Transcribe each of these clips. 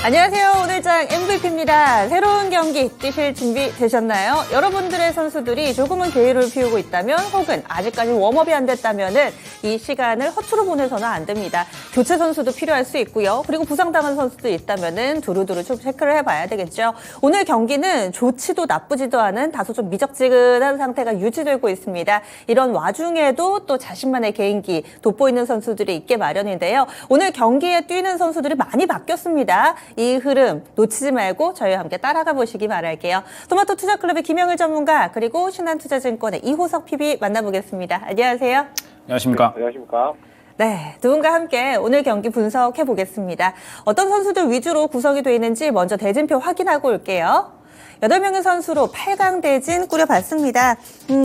안녕하세요. 오늘장 MVP입니다. 새로운 경기 뛰실 준비 되셨나요? 여러분들의 선수들이 조금은 계율을 피우고 있다면 혹은 아직까지 웜업이 안 됐다면은 이 시간을 허투루 보내서는 안 됩니다. 교체 선수도 필요할 수 있고요. 그리고 부상당한 선수도 있다면은 두루두루 좀 체크를 해봐야 되겠죠. 오늘 경기는 좋지도 나쁘지도 않은 다소 좀 미적지근한 상태가 유지되고 있습니다. 이런 와중에도 또 자신만의 개인기 돋보이는 선수들이 있게 마련인데요. 오늘 경기에 뛰는 선수들이 많이 바뀌었습니다. 이 흐름 놓치지 말고 저희와 함께 따라가 보시기 바랄게요. 토마토 투자클럽의 김영일 전문가 그리고 신한투자증권의 이호석 PB 만나보겠습니다. 안녕하세요. 안녕하십니까. 네, 안녕하십니까. 네, 두 분과 함께 오늘 경기 분석해 보겠습니다. 어떤 선수들 위주로 구성이 되어 있는지 먼저 대진표 확인하고 올게요. 8명의 선수로 8강 대진 꾸려봤습니다.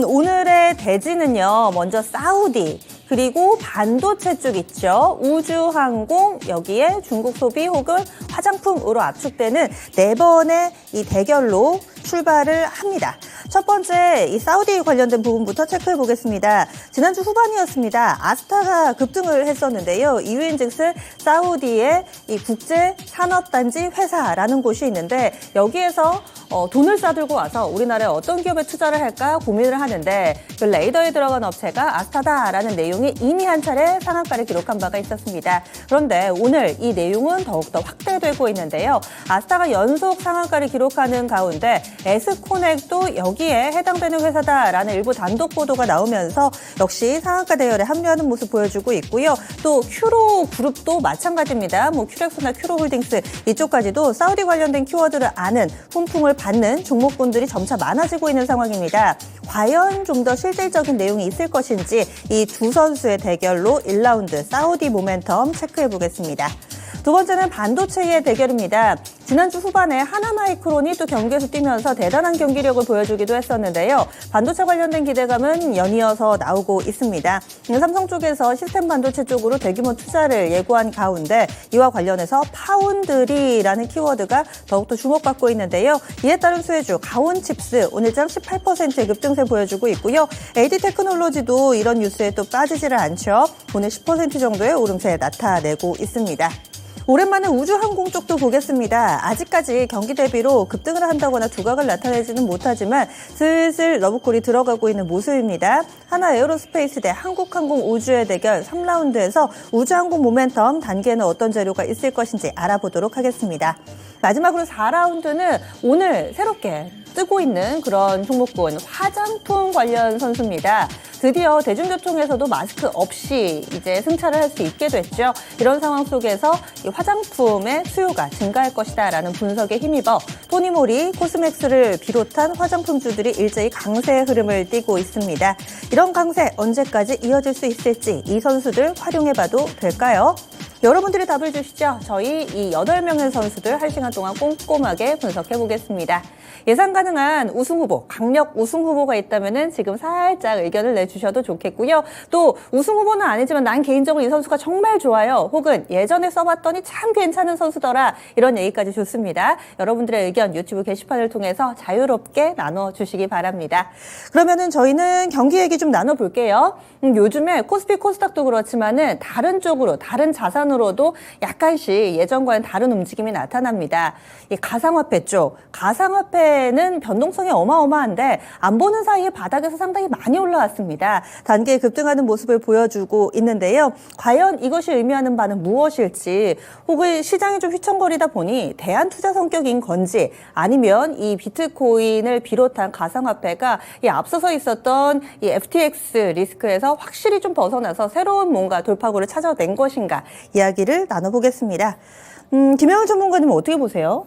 오늘의 대진은요, 먼저 사우디, 그리고 반도체 쪽 있죠. 우주항공, 여기에 중국 소비 혹은 화장품으로 압축되는 4번의 이 대결로 출발을 합니다. 첫 번째 이 사우디 관련된 부분부터 체크해 보겠습니다. 지난주 후반이었습니다. 아스타가 급등을 했었는데요. 이유인즉슨 사우디의 이 국제산업단지 회사라는 곳이 있는데 여기에서 돈을 싸들고 와서 우리나라에 어떤 기업에 투자를 할까 고민을 하는데 그 레이더에 들어간 업체가 아스타다라는 내용이 이미 한 차례 상한가를 기록한 바가 있었습니다. 그런데 오늘 이 내용은 더욱더 확대되고 있는데요. 아스타가 연속 상한가를 기록하는 가운데 에스코넥도 여기에 해당되는 회사다라는 일부 단독 보도가 나오면서 역시 상한가 대열에 합류하는 모습 보여주고 있고요. 또 큐로 그룹도 마찬가지입니다. 큐렉스나 큐로홀딩스 이쪽까지도 사우디 관련된 키워드를 아는 훈풍을 받는 종목군들이 점차 많아지고 있는 상황입니다. 과연 좀 더 실질적인 내용이 있을 것인지 이 두 선수의 대결로 1라운드 사우디 모멘텀 체크해 보겠습니다. 두 번째는 반도체의 대결입니다. 지난주 후반에 하나마이크론이 또 경기에서 뛰면서 대단한 경기력을 보여주기도 했었는데요. 반도체 관련된 기대감은 연이어서 나오고 있습니다. 삼성 쪽에서 시스템 반도체 쪽으로 대규모 투자를 예고한 가운데 이와 관련해서 파운드리라는 키워드가 더욱더 주목받고 있는데요. 이에 따른 수혜주 가온칩스 오늘장 18%의 급등세 보여주고 있고요. AD테크놀로지도 이런 뉴스에 또 빠지지를 않죠. 오늘 10% 정도의 오름세 나타내고 있습니다. 오랜만에 우주항공 쪽도 보겠습니다. 아직까지 경기 대비로 급등을 한다거나 두각을 나타내지는 못하지만 슬슬 러브콜이 들어가고 있는 모습입니다. 하나 에어로스페이스 대 한국항공 우주의 대결 3라운드에서 우주항공 모멘텀 단계는 어떤 재료가 있을 것인지 알아보도록 하겠습니다. 마지막으로 4라운드는 오늘 새롭게 뜨고 있는 그런 종목군 화장품 관련 선수입니다. 드디어 대중교통에서도 마스크 없이 이제 승차를 할 수 있게 됐죠. 이런 상황 속에서 이 화장품의 수요가 증가할 것이다라는 분석에 힘입어 토니모리, 코스맥스를 비롯한 화장품주들이 일제히 강세 흐름을 띠고 있습니다. 이런 강세 언제까지 이어질 수 있을지 이 선수들 활용해봐도 될까요? 여러분들이 답을 주시죠. 저희 이 8명의 선수들 1시간 동안 꼼꼼하게 분석해 보겠습니다. 예상 가능한 우승 후보, 강력 우승 후보가 있다면은 지금 살짝 의견을 내주셔도 좋겠고요. 또 우승 후보는 아니지만 난 개인적으로 이 선수가 정말 좋아요. 혹은 예전에 써봤더니 참 괜찮은 선수더라. 이런 얘기까지 좋습니다. 여러분들의 의견 유튜브 게시판을 통해서 자유롭게 나눠주시기 바랍니다. 그러면은 저희는 경기 얘기 좀 나눠볼게요. 요즘에 코스피 코스닥도 그렇지만은 다른 쪽으로, 다른 자산으로도 약간씩 예전과는 다른 움직임이 나타납니다. 이 가상화폐 쪽, 가상화폐는 변동성이 어마어마한데 안 보는 사이에 바닥에서 상당히 많이 올라왔습니다. 단계 급등하는 모습을 보여주고 있는데요. 과연 이것이 의미하는 바는 무엇일지 혹은 시장이 좀 휘청거리다 보니 대안투자 성격인 건지 아니면 이 비트코인을 비롯한 가상화폐가 이 앞서서 있었던 이 FTX 리스크에서 확실히 좀 벗어나서 새로운 뭔가 돌파구를 찾아낸 것인가 이야기를 나눠보겠습니다. 김영일 전문가님은 어떻게 보세요?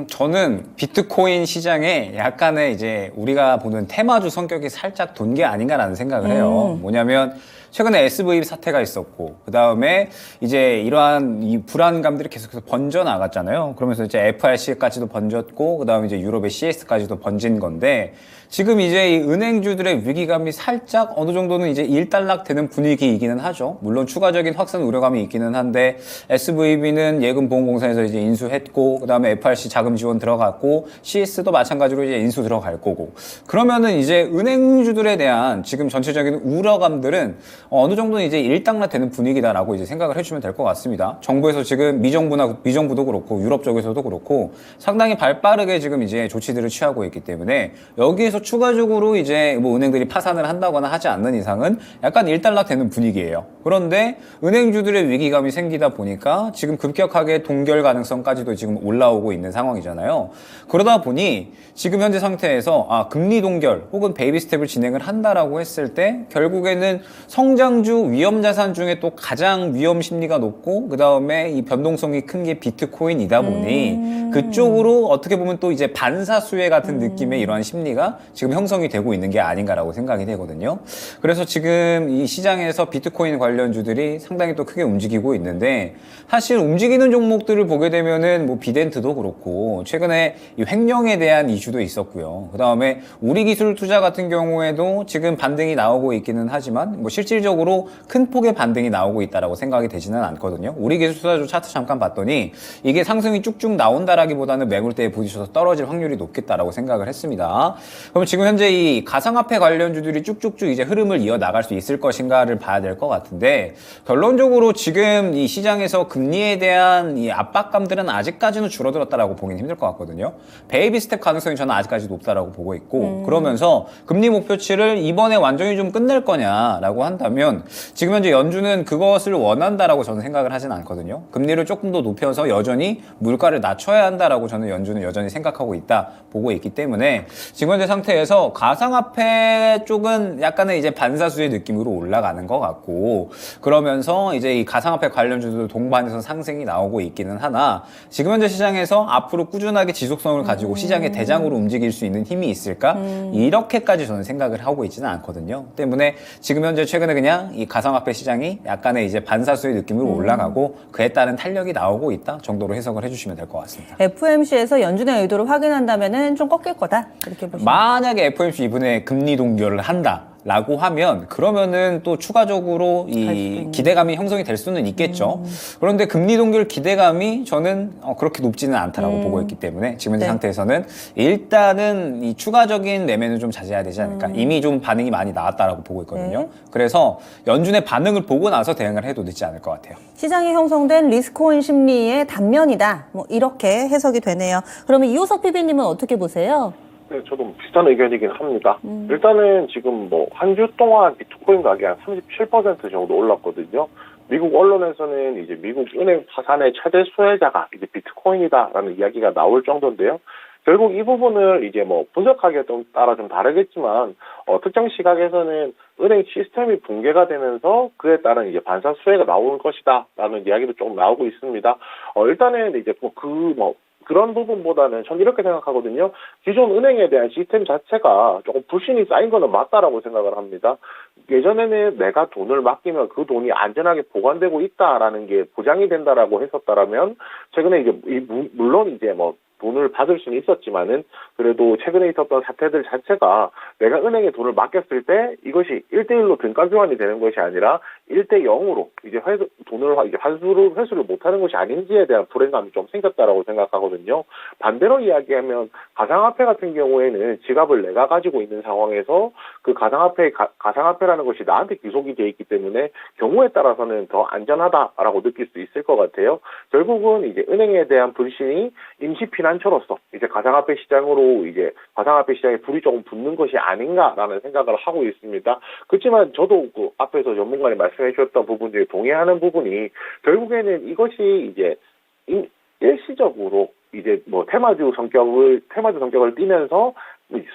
저는 비트코인 시장에 약간의 이제 우리가 보는 테마주 성격이 살짝 돈 게 아닌가라는 생각을 해요. 뭐냐면 최근에 SV 사태가 있었고 그 다음에 이제 이러한 이 불안감들이 계속해서 번져 나갔잖아요. 그러면서 이제 FRC까지도 번졌고 그 다음에 이제 유럽의 CS까지도 번진 건데 지금 이제 이 은행주들의 위기감이 살짝 어느 정도는 이제 일단락되는 분위기이기는 하죠. 물론 추가적인 확산 우려감이 있기는 한데 SVB는 예금보험공사에서 이제 인수했고 그다음에 FRC 자금 지원 들어갔고 CS도 마찬가지로 이제 인수 들어갈 거고 그러면은 이제 은행주들에 대한 지금 전체적인 우려감들은 어느 정도는 이제 일단락되는 분위기다라고 이제 생각을 해주면 될 것 같습니다. 정부에서 지금 미정부도 그렇고 유럽 쪽에서도 그렇고 상당히 발빠르게 지금 이제 조치들을 취하고 있기 때문에 여기에서 추가적으로 이제 뭐 은행들이 파산을 한다거나 하지 않는 이상은 약간 일단락되는 분위기예요. 그런데 은행주들의 위기감이 생기다 보니까 지금 급격하게 동결 가능성까지도 지금 올라오고 있는 상황이잖아요. 그러다 보니 지금 현재 상태에서 금리 동결 혹은 베이비 스텝을 진행을 한다라고 했을 때 결국에는 성장주 위험 자산 중에 또 가장 위험 심리가 높고 그 다음에 이 변동성이 큰 게 비트코인이다 보니 그쪽으로 어떻게 보면 또 이제 반사수혜 같은 느낌의 이러한 심리가 지금 형성이 되고 있는 게 아닌가라고 생각이 되거든요. 그래서 지금 이 시장에서 비트코인 관련주들이 상당히 또 크게 움직이고 있는데 사실 움직이는 종목들을 보게 되면은 뭐 비덴트도 그렇고 최근에 이 횡령에 대한 이슈도 있었고요. 그 다음에 우리기술 투자 같은 경우에도 지금 반등이 나오고 있기는 하지만 뭐 실질적으로 큰 폭의 반등이 나오고 있다라고 생각이 되지는 않거든요. 우리기술 투자주 차트 잠깐 봤더니 이게 상승이 쭉쭉 나온다라기보다는 매물대에 부딪혀서 떨어질 확률이 높겠다라고 생각을 했습니다. 그럼 지금 현재 이 가상화폐 관련주들이 쭉쭉쭉 이제 흐름을 이어나갈 수 있을 것인가를 봐야 될 것 같은데 결론적으로 지금 이 시장에서 금리에 대한 이 압박감들은 아직까지는 줄어들었다라고 보기는 힘들 것 같거든요. 베이비 스텝 가능성이 저는 아직까지 높다라고 보고 있고 그러면서 금리 목표치를 이번에 완전히 좀 끝낼 거냐라고 한다면 지금 현재 연준은 그것을 원한다라고 저는 생각을 하진 않거든요. 금리를 조금 더 높여서 여전히 물가를 낮춰야 한다라고 저는 연준은 여전히 생각하고 있다 보고 있기 때문에 지금 현재 상태에서 가상화폐 쪽은 약간의 이제 반사수의 느낌으로 올라가는 것 같고 그러면서 이제 이 가상화폐 관련주도 동반해서 상승이 나오고 있기는 하나 지금 현재 시장에서 앞으로 꾸준하게 지속성을 가지고 시장의 대장으로 움직일 수 있는 힘이 있을까? 이렇게까지 저는 생각을 하고 있지는 않거든요. 때문에 지금 현재 최근에 그냥 이 가상화폐 시장이 약간의 이제 반사수의 느낌으로 올라가고 그에 따른 탄력이 나오고 있다 정도로 해석을 해주시면 될 것 같습니다. FOMC에서 연준의 의도를 확인한다면은 좀 꺾일 거다 이렇게 보시면. 만약에 FOMC 이번에 금리 동결을 한다라고 하면 그러면은 또 추가적으로 이 기대감이 형성이 될 수는 있겠죠. 그런데 금리 동결 기대감이 저는 그렇게 높지는 않다라고 보고 있기 때문에 지금 현재 상태에서는 일단은 이 추가적인 매매는 좀 자제해야 되지 않을까. 이미 좀 반응이 많이 나왔다라고 보고 있거든요. 그래서 연준의 반응을 보고 나서 대응을 해도 늦지 않을 것 같아요. 시장에 형성된 리스크온 심리의 단면이다. 뭐 이렇게 해석이 되네요. 그러면 이호석 PB님은 어떻게 보세요? 네, 저도 비슷한 의견이긴 합니다. 일단은 지금 뭐 한 주 동안 비트코인 가격이 한 37% 정도 올랐거든요. 미국 언론에서는 이제 미국 은행 파산의 최대 수혜자가 이제 비트코인이다라는 이야기가 나올 정도인데요. 결국 이 부분을 이제 뭐 분석하기에 따라 좀 다르겠지만 특정 시각에서는 은행 시스템이 붕괴가 되면서 그에 따른 이제 반사 수혜가 나올 것이다라는 이야기도 조금 나오고 있습니다. 일단은 이제 그런 부분보다는 전 이렇게 생각하거든요. 기존 은행에 대한 시스템 자체가 조금 불신이 쌓인 거는 맞다라고 생각을 합니다. 예전에는 내가 돈을 맡기면 그 돈이 안전하게 보관되고 있다라는 게 보장이 된다라고 했었다라면 최근에 이제 물론 이제 뭐 돈을 받을 수는 있었지만은 그래도 최근에 있었던 사태들 자체가 내가 은행에 돈을 맡겼을 때 이것이 1대1로 등가 교환이 되는 것이 아니라 1대0으로 이제 돈을 이제 회수를 못하는 것이 아닌지에 대한 불안감이 좀 생겼다라고 생각하거든요. 반대로 이야기하면 가상화폐 같은 경우에는 지갑을 내가 가지고 있는 상황에서 그 가상화폐라는 것이 나한테 귀속이 돼 있기 때문에 경우에 따라서는 더 안전하다라고 느낄 수 있을 것 같아요. 결국은 이제 은행에 대한 불신이 임시 피난처로서 이제 가상화폐 시장에 불이 조금 붙는 것이 아닌가라는 생각을 하고 있습니다. 그렇지만 저도 그 앞에서 전문가님 말씀해 주셨던 부분 중에 동의하는 부분이 결국에는 이것이 이제 일시적으로 이제 뭐 테마주 성격을 띠면서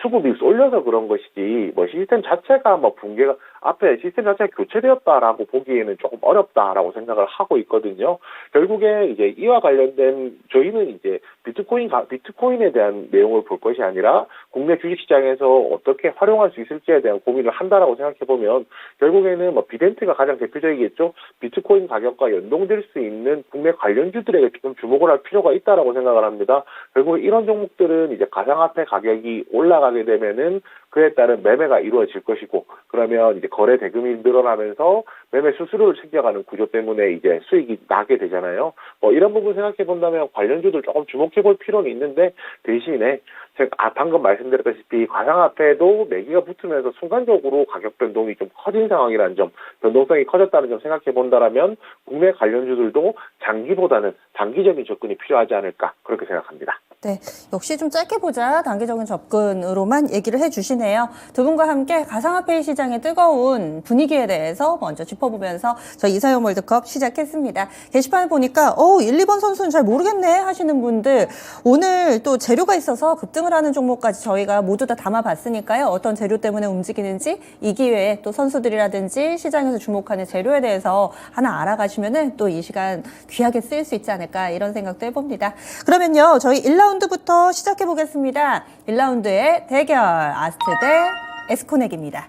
수급이 쏠려서 그런 것이지 뭐 시스템 자체가 뭐 붕괴가 앞에 시스템 자체가 교체되었다라고 보기에는 조금 어렵다라고 생각을 하고 있거든요. 결국에 이제 이와 관련된 저희는 이제 비트코인에 대한 내용을 볼 것이 아니라 국내 주식시장에서 어떻게 활용할 수 있을지에 대한 고민을 한다라고 생각해 보면 결국에는 뭐 비덴트가 가장 대표적이겠죠. 비트코인 가격과 연동될 수 있는 국내 관련주들에게 좀 주목을 할 필요가 있다라고 생각을 합니다. 결국 이런 종목들은 이제 가상화폐 가격이 올라가게 되면은 그에 따른 매매가 이루어질 것이고, 그러면 이제 거래 대금이 늘어나면서 매매 수수료를 챙겨가는 구조 때문에 이제 수익이 나게 되잖아요. 뭐 이런 부분 생각해 본다면 관련주들 조금 주목해 볼 필요는 있는데, 대신에 제가 방금 말씀드렸다시피 가상화폐도 매기가 붙으면서 순간적으로 가격 변동이 좀 커진 상황이라는 점, 변동성이 커졌다는 점 생각해 본다라면 국내 관련주들도 장기보다는 단기적인 접근이 필요하지 않을까, 그렇게 생각합니다. 네, 역시 좀 짧게 보자 단기적인 접근으로만 얘기를 해주시네요. 두 분과 함께 가상화폐 시장의 뜨거운 분위기에 대해서 먼저 짚어보면서 저희 이사영 월드컵 시작했습니다. 게시판을 보니까 1, 2번 선수는 잘 모르겠네 하시는 분들, 오늘 또 재료가 있어서 급등을 하는 종목까지 저희가 모두 다 담아봤으니까요. 어떤 재료 때문에 움직이는지 이 기회에 또 선수들이라든지 시장에서 주목하는 재료에 대해서 하나 알아가시면은 또 이 시간 귀하게 쓰일 수 있지 않을까, 이런 생각도 해봅니다. 그러면요, 저희 1라운드부터 시작해 보겠습니다. 1라운드의 대결, 아스트 대 에스코넥입니다.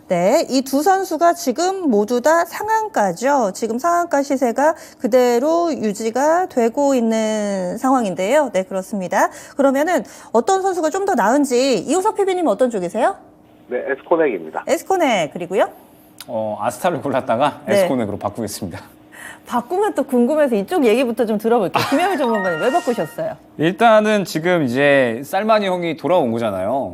네, 이 두 선수가 지금 모두 다 상한가죠. 지금 상한가 시세가 그대로 유지가 되고 있는 상황인데요. 네, 그렇습니다. 그러면은 어떤 선수가 좀 더 나은지, 이호석 PB님 어떤 쪽이세요? 네, 에스코넥입니다. 에스코넥, 그리고요? 아스타를 골랐다가 네. 에스코넥으로 바꾸겠습니다. 바꾸면 또 궁금해서 이쪽 얘기부터 좀 들어볼게요. 김영일 전문가님, 왜 바꾸셨어요? 일단은 지금 이제 쌀마니 형이 돌아온 거잖아요.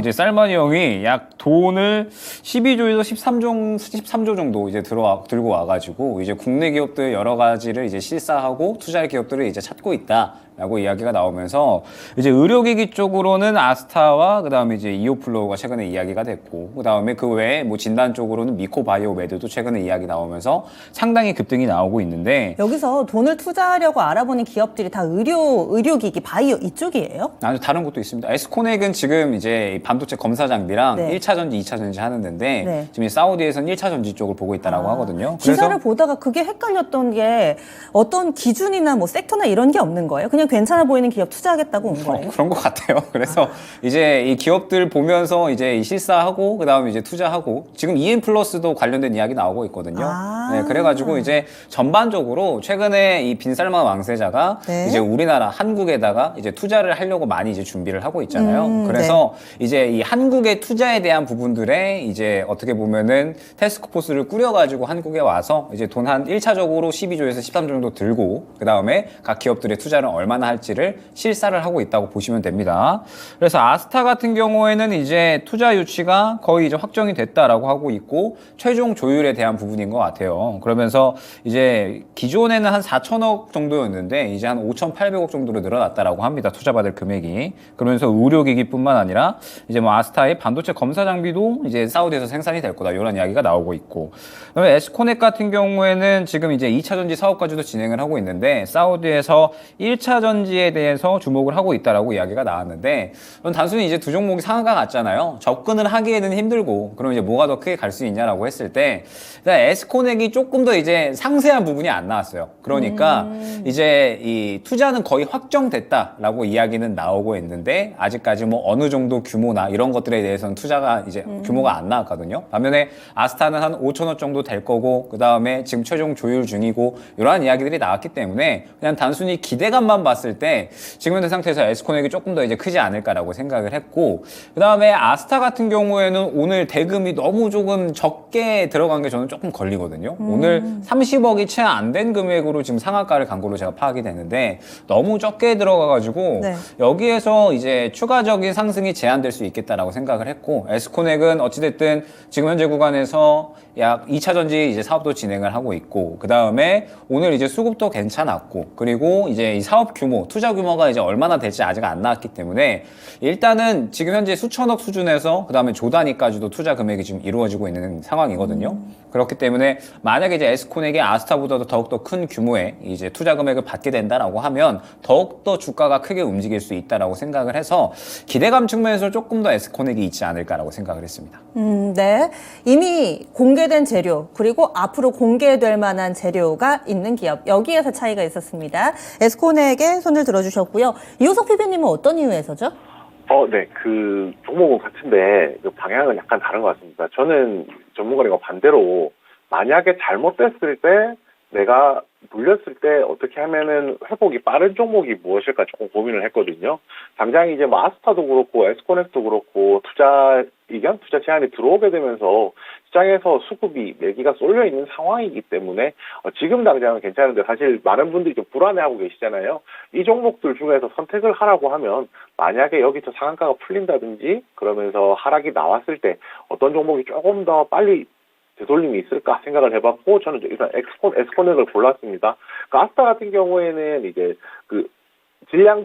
이제 쌀마니 형이 약 돈을 12조에서 13조 정도 이제 들고 와가지고 이제 국내 기업들 여러 가지를 이제 실사하고 투자할 기업들을 이제 찾고 있다라고 이야기가 나오면서 이제 의료기기 쪽으로는 아스타와 그다음에 이제 이오플로우가 최근에 이야기가 됐고, 그다음에 그 외에 뭐 진단 쪽으로는 미코바이오메드도 최근에 이야기 나오면서 상당히 급등이 나오고 있는데, 여기서 돈을 투자하려고 알아보는 기업들이 다 의료기기, 바이오 이쪽이에요? 아주 다른 것도 있습니다. 에스코넥은 지금 이제 반도체 검사 장비랑 네. 1차 전지, 2차 전지 하는데 네. 지금 사우디에서는 1차 전지 쪽을 보고 있다라고 하거든요. 기사를 보다가 그게 헷갈렸던 게, 어떤 기준이나 뭐 섹터나 이런 게 없는 거예요? 그냥 괜찮아 보이는 기업 투자하겠다고 온 거예요? 그런 것 같아요. 그래서 이제 이 기업들 보면서 이제 실사하고 그다음에 이제 투자하고, 지금 EM 플러스도 관련된 이야기 나오고 있거든요. 네, 그래가지고 이제 전반적으로 최근에 이 빈살만 왕세자가 네. 이제 우리나라 한국에다가 이제 투자를 하려고 많이 이제 준비를 하고 있잖아요. 그래서 이제 이 한국의 투자에 대한 부분들에 이제 어떻게 보면은 테스크포스를 꾸려가지고 한국에 와서 이제 돈 한 1차적으로 12조에서 13조 정도 들고, 그 다음에 각 기업들의 투자를 얼마나 할지를 실사를 하고 있다고 보시면 됩니다. 그래서 아스타 같은 경우에는 이제 투자 유치가 거의 이제 확정이 됐다라고 하고 있고, 최종 조율에 대한 부분인 것 같아요. 그러면서 이제 기존에는 한 4천억 정도였는데 이제 한 5,800억 정도로 늘어났다라고 합니다. 투자받을 금액이. 그러면서 의료기기뿐만 아니라 이제 뭐 아스타의 반도체 검사 장비도 이제 사우디에서 생산이 될 거다, 이런 이야기가 나오고 있고, 그다음에 에스코넥 같은 경우에는 지금 이제 2차 전지 사업까지도 진행을 하고 있는데 사우디에서 1차 전지에 대해서 주목을 하고 있다라고 이야기가 나왔는데, 그건 단순히 이제 두 종목이 상한가 같잖아요. 접근을 하기에는 힘들고, 그럼 이제 뭐가 더 크게 갈 수 있냐라고 했을 때 일단 에스코넥이 조금 더 이제 상세한 부분이 안 나왔어요. 그러니까 이제 이 투자는 거의 확정됐다라고 이야기는 나오고 있는데, 아직까지 뭐 어느 정도 규모나 이런 것들에 대해서는 투자가 이제 규모가 안 나왔거든요. 반면에 아스타는 한 5천억 정도 될 거고, 그 다음에 지금 최종 조율 중이고, 이러한 이야기들이 나왔기 때문에 그냥 단순히 기대감만 봤을 때 지금 현재 상태에서 에스코넥이 조금 더 이제 크지 않을까라고 생각을 했고, 그 다음에 아스타 같은 경우에는 오늘 대금이 너무 조금 적게 들어간 게 저는 조금 걸리거든요. 오늘 30억이 채 안 된 금액으로 지금 상한가를 간 걸로 제가 파악이 되는데, 너무 적게 들어가가지고 네. 여기에서 이제 추가적인 상승이 제한될 수 있겠다라고 생각을 했고, 에스코넥은 어찌됐든 지금 현재 구간에서 약 2차 전지 이제 사업도 진행을 하고 있고, 그 다음에 오늘 이제 수급도 괜찮았고, 그리고 이제 이 사업 규모, 투자 규모가 이제 얼마나 될지 아직 안 나왔기 때문에 일단은 지금 현재 수천억 수준에서 그 다음에 조 단위까지도 투자 금액이 지금 이루어지고 있는 상황이거든요. 그렇기 때문에 만약에 이제 에스코넥이 아스타보다도 더욱더 큰 규모의 이제 투자 금액을 받게 된다라고 하면 더욱더 주가가 크게 움직일 수 있다라고 생각을 해서 기대감 측면에서 조금 더 에스코넥이 있지 않을까라고 생각을 했습니다. 네. 이미 공개된 재료, 그리고 앞으로 공개될 만한 재료가 있는 기업, 여기에서 차이가 있었습니다. 에스코넥에 손을 들어주셨고요. 이호석 PB님은 어떤 이유에서죠? 네. 그 종목은 같은데 그 방향은 약간 다른 것 같습니다. 저는 전문가님과 반대로 만약에 잘못됐을 때 내가 물렸을 때 어떻게 하면은 회복이 빠른 종목이 무엇일까 조금 고민을 했거든요. 당장 이제 뭐 아스타도 그렇고 에스코넥도 그렇고 투자 의견, 투자 제한이 들어오게 되면서 시장에서 수급이 매기가 쏠려 있는 상황이기 때문에 지금 당장은 괜찮은데 사실 많은 분들이 좀 불안해하고 계시잖아요. 이 종목들 중에서 선택을 하라고 하면 만약에 여기서 상한가가 풀린다든지 그러면서 하락이 나왔을 때 어떤 종목이 조금 더 빨리 되돌림이 있을까 생각을 해봤고 저는 일단 에스코넥을 골랐습니다. 그 아스타 같은 경우에는 이제 그 질량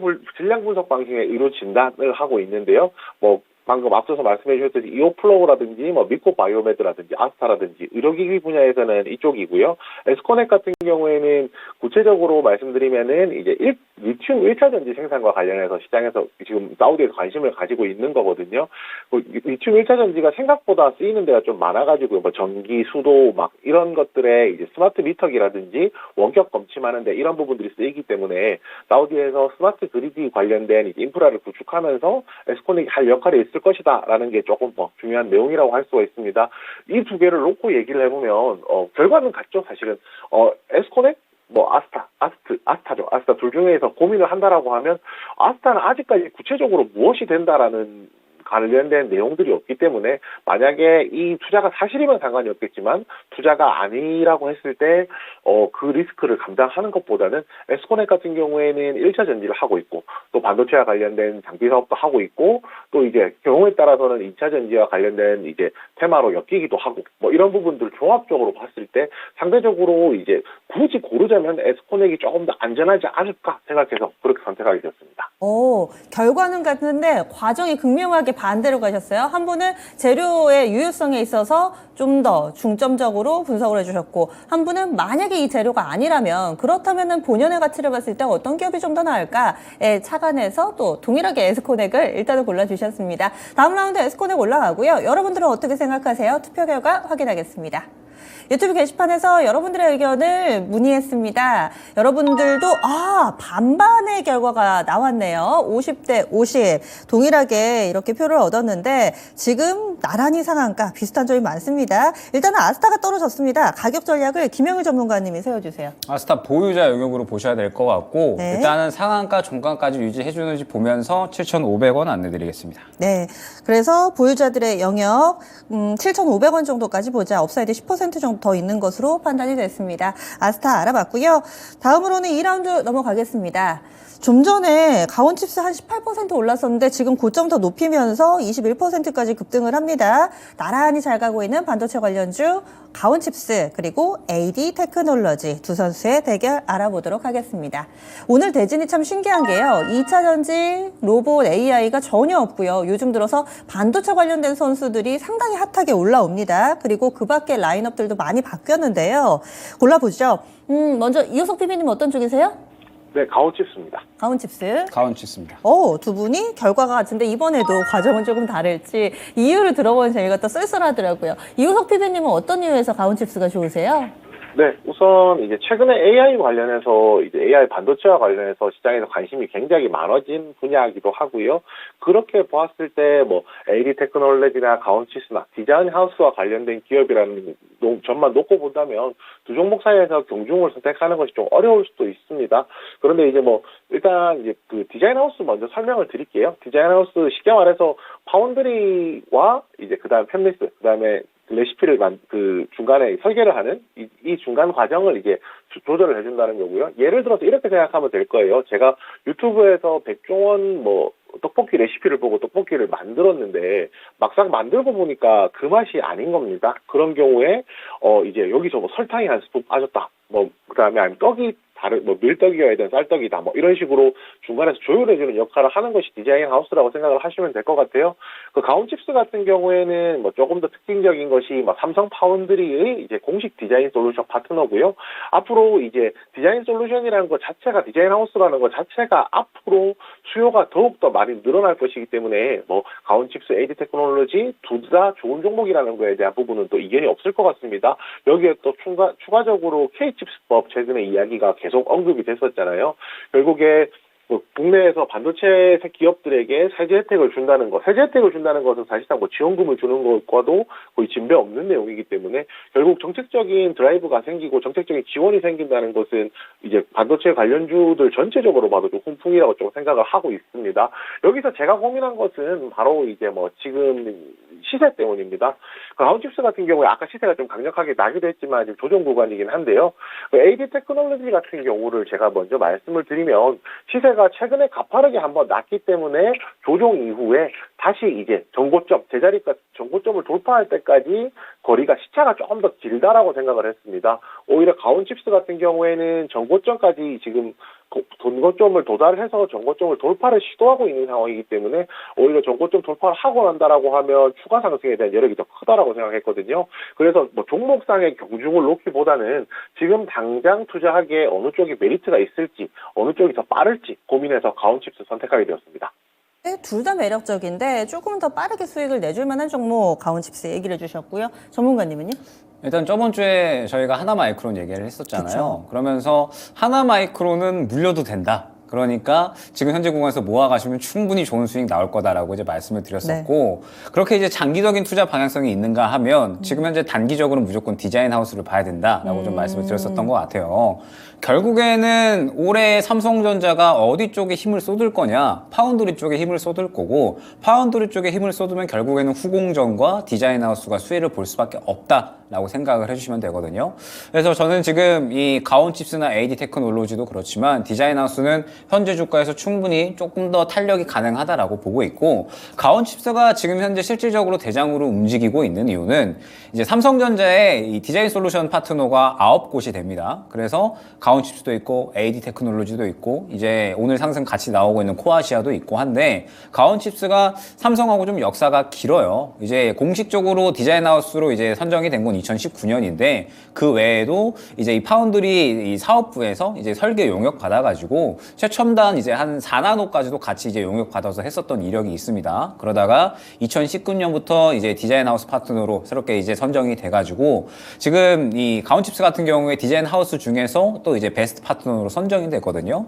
분석 방식의 의료 진단을 하고 있는데요. 뭐 방금 앞서서 말씀해 주셨듯이 이오플로우라든지 뭐 미코바이오메드라든지 아스타라든지 의료기기 분야에서는 이쪽이고요. 에스코넥 같은 경우에는 구체적으로 말씀드리면은 이제 리튬 1차 전지 생산과 관련해서 시장에서 지금 사우디에서 관심을 가지고 있는 거거든요. 리튬 1차 전지가 생각보다 쓰이는 데가 좀 많아가지고 뭐 전기, 수도 막 이런 것들에 이제 스마트 미터기라든지 원격 검침하는데 이런 부분들이 쓰이기 때문에 사우디에서 스마트 그리드 관련된 이제 인프라를 구축하면서 에스코넥이 할 역할이 있을 것이다라는 게 조금 중요한 내용이라고 할 수가 있습니다. 이 두 개를 놓고 얘기를 해보면 결과는 같죠. 사실은 에스코넥 뭐 아스타죠. 아스타 둘 중에서 고민을 한다라고 하면 아스타는 아직까지 구체적으로 무엇이 된다라는 관련된 내용들이 없기 때문에 만약에 이 투자가 사실이면 상관이 없겠지만 투자가 아니라고 했을 때 그 리스크를 감당하는 것보다는 에스코넥 같은 경우에는 1차 전지를 하고 있고 또 반도체와 관련된 장비 사업도 하고 있고 또 이제 경우에 따라서는 2차 전지와 관련된 이제 테마로 엮이기도 하고 뭐 이런 부분들 종합적으로 봤을 때 상대적으로 이제 굳이 고르자면 에스코넥이 조금 더 안전하지 않을까 생각해서 그렇게 선택하게 되었습니다. 결과는 같은데 과정이 극명하게 반대로 가셨어요. 한 분은 재료의 유효성에 있어서 좀 더 중점적으로 분석을 해주셨고 한 분은 만약에 이 재료가 아니라면 그렇다면은 본연의 가치를 봤을 때 어떤 기업이 좀 더 나을까에 착안해서 또 동일하게 에스코넥을 일단은 골라주셨습니다. 다음 라운드 에스코넥 올라가고요. 여러분들은 어떻게 생각하세요? 투표 결과 확인하겠습니다. 유튜브 게시판에서 여러분들의 의견을 문의했습니다. 여러분들도 반반의 결과가 나왔네요. 50대 50 동일하게 이렇게 표를 얻었는데 지금 나란히 상한가 비슷한 점이 많습니다. 일단은 아스타가 떨어졌습니다. 가격 전략을 김영일 전문가님이 세워주세요. 아스타 보유자 영역으로 보셔야 될 것 같고 네. 일단은 상한가 종가까지 유지해주는지 보면서 7,500원 안내드리겠습니다. 네, 그래서 보유자들의 영역 7,500원 정도까지 보자. 업사이드 10% 정도 더 있는 것으로 판단이 됐습니다. 아스타 알아봤고요. 다음으로는 2라운드 넘어가겠습니다. 좀 전에 가온칩스 한 18% 올랐었는데 지금 고점 더 높이면서 21%까지 급등을 합니다. 나란히 잘 가고 있는 반도체 관련주 가온칩스 그리고 AD 테크놀로지 두 선수의 대결 알아보도록 하겠습니다. 오늘 대진이 참 신기한 게요. 2차 전지, 로봇, AI가 전혀 없고요. 요즘 들어서 반도체 관련된 선수들이 상당히 핫하게 올라옵니다. 그리고 그 밖에 라인업들도 많이 바뀌었는데요. 골라보죠. 먼저 이호석 PB님 어떤 쪽이세요? 네, 가온칩스입니다. 가온칩스. 가온칩스입니다. 두 분이 결과가 같은데 이번에도 과정은 조금 다를지 이유를 들어보는 재미가 또 쏠쏠하더라고요. 이호석 PB님은 어떤 이유에서 가온칩스가 좋으세요? 네, 우선 이제 최근에 AI 관련해서 이제 AI 반도체와 관련해서 시장에서 관심이 굉장히 많아진 분야이기도 하고요. 그렇게 보았을 때 뭐 AD 테크놀로지나 가온칩스나 디자인 하우스와 관련된 기업이라는 점만 놓고 본다면 두 종목 사이에서 경중을 선택하는 것이 좀 어려울 수도 있습니다. 그런데 이제 뭐 일단 이제 그 디자인 하우스 먼저 설명을 드릴게요. 디자인 하우스 쉽게 말해서 파운드리와 이제 그다음 팹리스, 그다음에 레시피를 그 중간에 설계를 하는 이 중간 과정을 이제 조절을 해준다는 거고요. 예를 들어서 이렇게 생각하면 될 거예요. 제가 유튜브에서 백종원 떡볶이 레시피를 보고 떡볶이를 만들었는데 막상 만들고 보니까 그 맛이 아닌 겁니다. 그런 경우에 이제 여기서 뭐 설탕이 한 스푼 빠졌다. 그다음에 아니면 떡이 밀떡이어야 되는 쌀떡이다. 이런 식으로 중간에서 조율해주는 역할을 하는 것이 디자인 하우스라고 생각을 하시면 될 것 같아요. 그 가온칩스 같은 경우에는 조금 더 특징적인 것이 삼성 파운드리의 이제 공식 디자인 솔루션 파트너고요. 앞으로 이제 디자인 솔루션이라는 것 자체가 디자인 하우스라는 것 자체가 앞으로 수요가 더욱더 많이 늘어날 것이기 때문에 가온칩스, AD 테크놀로지 둘 다 좋은 종목이라는 거에 대한 부분은 또 이견이 없을 것 같습니다. 여기에 또 추가적으로 K칩스법 최근에 이야기가 계속 언급이 됐었잖아요. 결국에 뭐 국내에서 반도체 기업들에게 세제 혜택을 준다는 것, 세제 혜택을 준다는 것은 사실상 뭐 지원금을 주는 것과도 거의 진배 없는 내용이기 때문에 결국 정책적인 드라이브가 생기고 정책적인 지원이 생긴다는 것은 이제 반도체 관련주들 전체적으로 봐도 좀 훈풍이라고 좀 생각을 하고 있습니다. 여기서 제가 고민한 것은 바로 이제 뭐 지금 시세 때문입니다. 가온칩스 같은 경우에 아까 시세가 좀 강력하게 나기도 했지만 지금 조정 구간이긴 한데요. AD 테크놀로지 같은 경우를 제가 먼저 말씀을 드리면 시세가 최근에 가파르게 한번 났기 때문에 조정 이후에 다시 이제 정고점, 제자리가 정고점을 돌파할 때까지 거리가 시차가 조금 더 길다라고 생각을 했습니다. 오히려 가온칩스 같은 경우에는 정고점까지 지금 정고점을 도달해서 정고점을 돌파를 시도하고 있는 상황이기 때문에 오히려 정고점 돌파를 하고 난다라고 하면 추가 상승에 대한 여력이 더 크다라고 생각했거든요. 그래서 뭐 종목상의 경중을 놓기보다는 지금 당장 투자하기에 어느 쪽이 메리트가 있을지, 어느 쪽이 더 빠를지 고민해서 가온칩스 선택하게 되었습니다. 네, 둘 다 매력적인데 조금 더 빠르게 수익을 내줄 만한 종목 가온칩스 얘기를 해주셨고요. 전문가님은요? 일단 저번 주에 저희가 하나마이크론 얘기를 했었잖아요. 그쵸. 그러면서 하나마이크론은 물려도 된다. 그러니까 지금 현재 구간에서 모아가시면 충분히 좋은 수익 나올 거다라고 이제 말씀을 드렸었고, 그렇게 이제 장기적인 투자 방향성이 있는가 하면 지금 현재 단기적으로 무조건 디자인 하우스를 봐야 된다라고 좀 말씀을 드렸었던 것 같아요. 결국에는 올해 삼성전자가 어디 쪽에 힘을 쏟을 거냐, 파운드리 쪽에 힘을 쏟을 거고, 파운드리 쪽에 힘을 쏟으면 결국에는 후공정과 디자인 하우스가 수혜를 볼 수밖에 없다라고 생각을 해주시면 되거든요. 그래서 저는 지금 이 가온칩스나 AD 테크놀로지도 그렇지만 디자인 하우스는 현재 주가에서 충분히 조금 더 탄력이 가능하다라고 보고 있고, 가온칩스가 지금 현재 실질적으로 대장으로 움직이고 있는 이유는 이제 삼성전자의 이 디자인 솔루션 파트너가 9곳이 됩니다. 그래서 가온칩스도 있고 AD 테크놀로지도 있고 이제 오늘 상승 같이 나오고 있는 코아시아도 있고 한데, 가온칩스가 삼성하고 좀 역사가 길어요. 이제 공식적으로 디자인 하우스로 이제 선정이 된 건 2019년인데 그 외에도 이제 이 파운드리 이 사업부에서 이제 설계 용역 받아가지고 최첨단 이제 한 4나노까지도 같이 이제 용역 받아서 했었던 이력이 있습니다. 그러다가 2019년부터 이제 디자인 하우스 파트너로 새롭게 이제 선정이 돼가지고 지금 이 가온칩스 같은 경우에 디자인 하우스 중에서 또 이제 베스트 파트너로 선정이 됐거든요.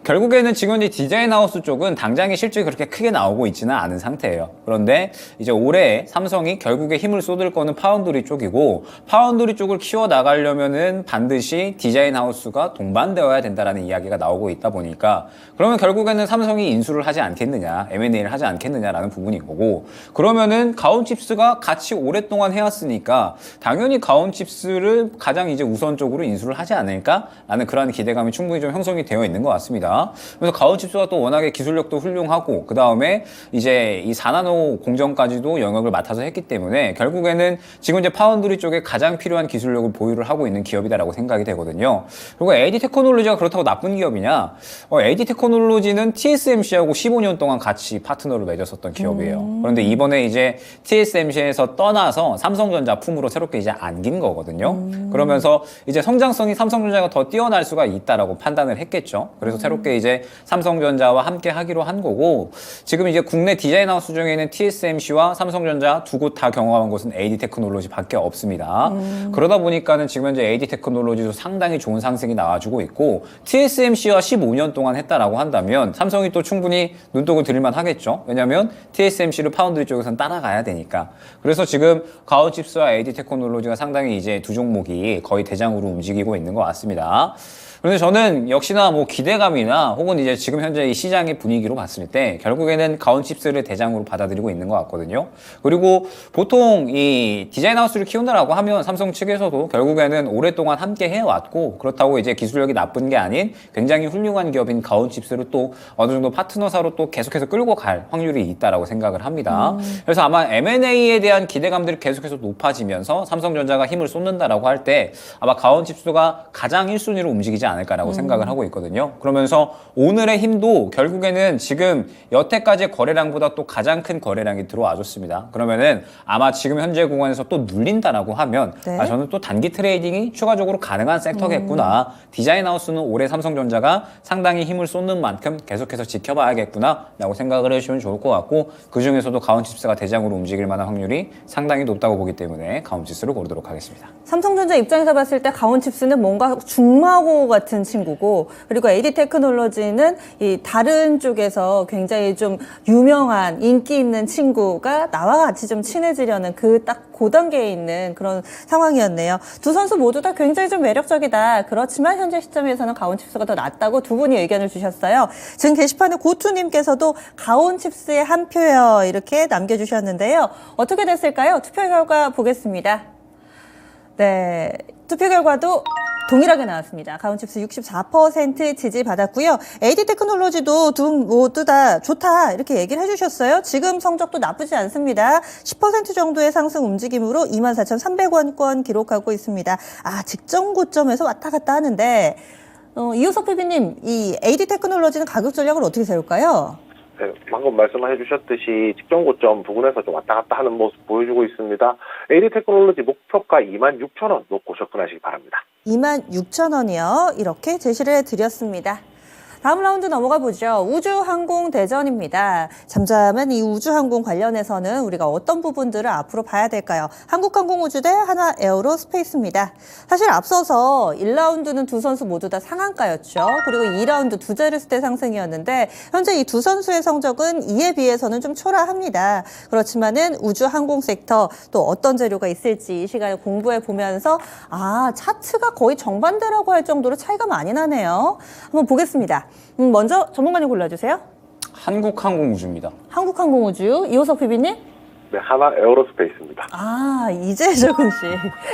결국에는 지금 이제 디자인 하우스 쪽은 당장의 실적이 그렇게 크게 나오고 있지는 않은 상태예요. 그런데 이제 올해 삼성이 결국에 힘을 쏟을 거는 파운드리 쪽이고, 파운드리 쪽을 키워 나가려면은 반드시 디자인 하우스가 동반되어야 된다라는 이야기가 나오고 있다 보니까, 그러면 결국에는 삼성이 인수를 하지 않겠느냐, M&A를 하지 않겠느냐라는 부분인 거고, 그러면은 가온칩스가 같이 오랫동안 해왔으니까 당연히 가온칩스를 가장 이제 우선적으로 인수를 하지 않을까라는 그러한 기대감이 충분히 좀 형성이 되어 있는 것 같습니다. 그래서 가온칩스가 또 워낙에 기술력도 훌륭하고 그 다음에 이제 이 4나노 공정까지도 영역을 맡아서 했기 때문에 결국에는 지금 이제 파운드리 쪽에 가장 필요한 기술력을 보유를 하고 있는 기업이다라고 생각이 되거든요. 그리고 AD 테크놀로지가 그렇다고 나쁜 기업이냐? AD 테크놀로지는 TSMC하고 15년 동안 같이 파트너를 맺었었던 기업이에요. 그런데 이번에 이제 TSMC에서 떠나서 삼성전자 품으로 새롭게 이제 안긴 거거든요. 그러면서 이제 성장성이 삼성전자가 더 뛰어날 수가 있다라고 판단을 했겠죠. 그래서 새롭게 이제 삼성전자와 함께 하기로 한 거고, 지금 이제 국내 디자인 하우스 중에는 TSMC와 삼성전자 두 곳 다 경험한 곳은 AD 테크놀로지 밖에 없습니다. 그러다 보니까는 지금 현재 AD 테크놀로지도 상당히 좋은 상승이 나와주고 있고, TSMC와 15년 동안 했다라고 한다면 삼성이 또 충분히 눈독을 들일만 하겠죠. 왜냐하면 TSMC를 파운드리 쪽에서는 따라가야 되니까. 그래서 지금 가온칩스와 AD 테크놀로지가 상당히 이제 두 종목이 거의 대장으로 움직이고 있는 것 같습니다. 그런데 저는 역시나 뭐 기대감이나 혹은 이제 지금 현재 이 시장의 분위기로 봤을 때 결국에는 가온칩스를 대장으로 받아들이고 있는 것 같거든요. 그리고 보통 이 디자인 하우스를 키운다라고 하면 삼성 측에서도 결국에는 오랫동안 함께 해왔고, 그렇다고 이제 기술력이 나쁜 게 아닌 굉장히 훌륭한 기업인 가온칩스를 또 어느 정도 파트너사로 또 계속해서 끌고 갈 확률이 있다라고 생각을 합니다. 그래서 아마 M&A에 대한 기대감들이 계속해서 높아지면서 삼성전자가 힘을 쏟는다라고 할 때 아마 가온칩스가 가장 1순위로 움직이지 않을까라고 생각을 하고 있거든요. 그러면서 오늘의 힘도 결국에는 지금 여태까지의 거래량보다 또 가장 큰 거래량이 들어와 줬습니다. 그러면은 아마 지금 현재 공간에서 또 눌린다라고 하면 저는 또 단기 트레이딩이 추가적으로 가능한 섹터겠구나. 디자인 하우스는 올해 삼성전자가 상당히 힘을 쏟는 만큼 계속해서 지켜봐야겠구나라고 생각을 해주시면 좋을 것 같고, 그 중에서도 가온칩스가 대장으로 움직일 만한 확률이 상당히 높다고 보기 때문에 가온칩스를 고르도록 하겠습니다. 삼성전자 입장에서 봤을 때 가온칩스는 뭔가 중마고가 같은 친구고, 그리고 AD 테크놀로지는 이 다른 쪽에서 굉장히 좀 유명한 인기 있는 친구가 나와 같이 좀 친해지려는 그 딱 그 단계에 있는 그런 상황이었네요. 두 선수 모두 다 굉장히 좀 매력적이다. 그렇지만 현재 시점에서는 가온칩스가 더 낫다고 두 분이 의견을 주셨어요. 지금 게시판에 고투님께서도 가온칩스의 한 표요 이렇게 남겨주셨는데요. 어떻게 됐을까요? 투표 결과 보겠습니다. 네, 투표 결과도 동일하게 나왔습니다. 가온칩스 64% 지지받았고요. AD 테크놀로지도 모두 다 좋다 이렇게 얘기를 해주셨어요. 지금 성적도 나쁘지 않습니다. 10% 정도의 상승 움직임으로 24,300원권 기록하고 있습니다. 아, 직전 고점에서 왔다 갔다 하는데 이호석 PB님, 이 AD 테크놀로지는 가격 전략을 어떻게 세울까요? 네, 방금 말씀해 주셨듯이 직전 고점 부근에서 좀 왔다 갔다 하는 모습 보여주고 있습니다. AD 테크놀로지 목표가 26,000원 놓고 접근하시기 바랍니다. 26,000원이요. 이렇게 제시를 해드렸습니다. 다음 라운드 넘어가 보죠. 우주항공 대전입니다. 잠잠한 이 우주항공 관련해서는 우리가 어떤 부분들을 앞으로 봐야 될까요? 한국항공우주 대 하나에어로스페이스입니다. 사실 앞서서 1라운드는 두 선수 모두 다 상한가였죠. 그리고 2라운드 두 자릿수대 상승이었는데 현재 이 두 선수의 성적은 2에 비해서는 좀 초라합니다. 그렇지만은 우주항공 섹터 또 어떤 재료가 있을지 이 시간에 공부해 보면서 차트가 거의 정반대라고 할 정도로 차이가 많이 나네요. 한번 보겠습니다. 먼저 전문가님 골라주세요. 한국항공우주입니다. 한국항공우주 이호석 PB님. 네, 하나에어로스페이스입니다. 이제 조금씩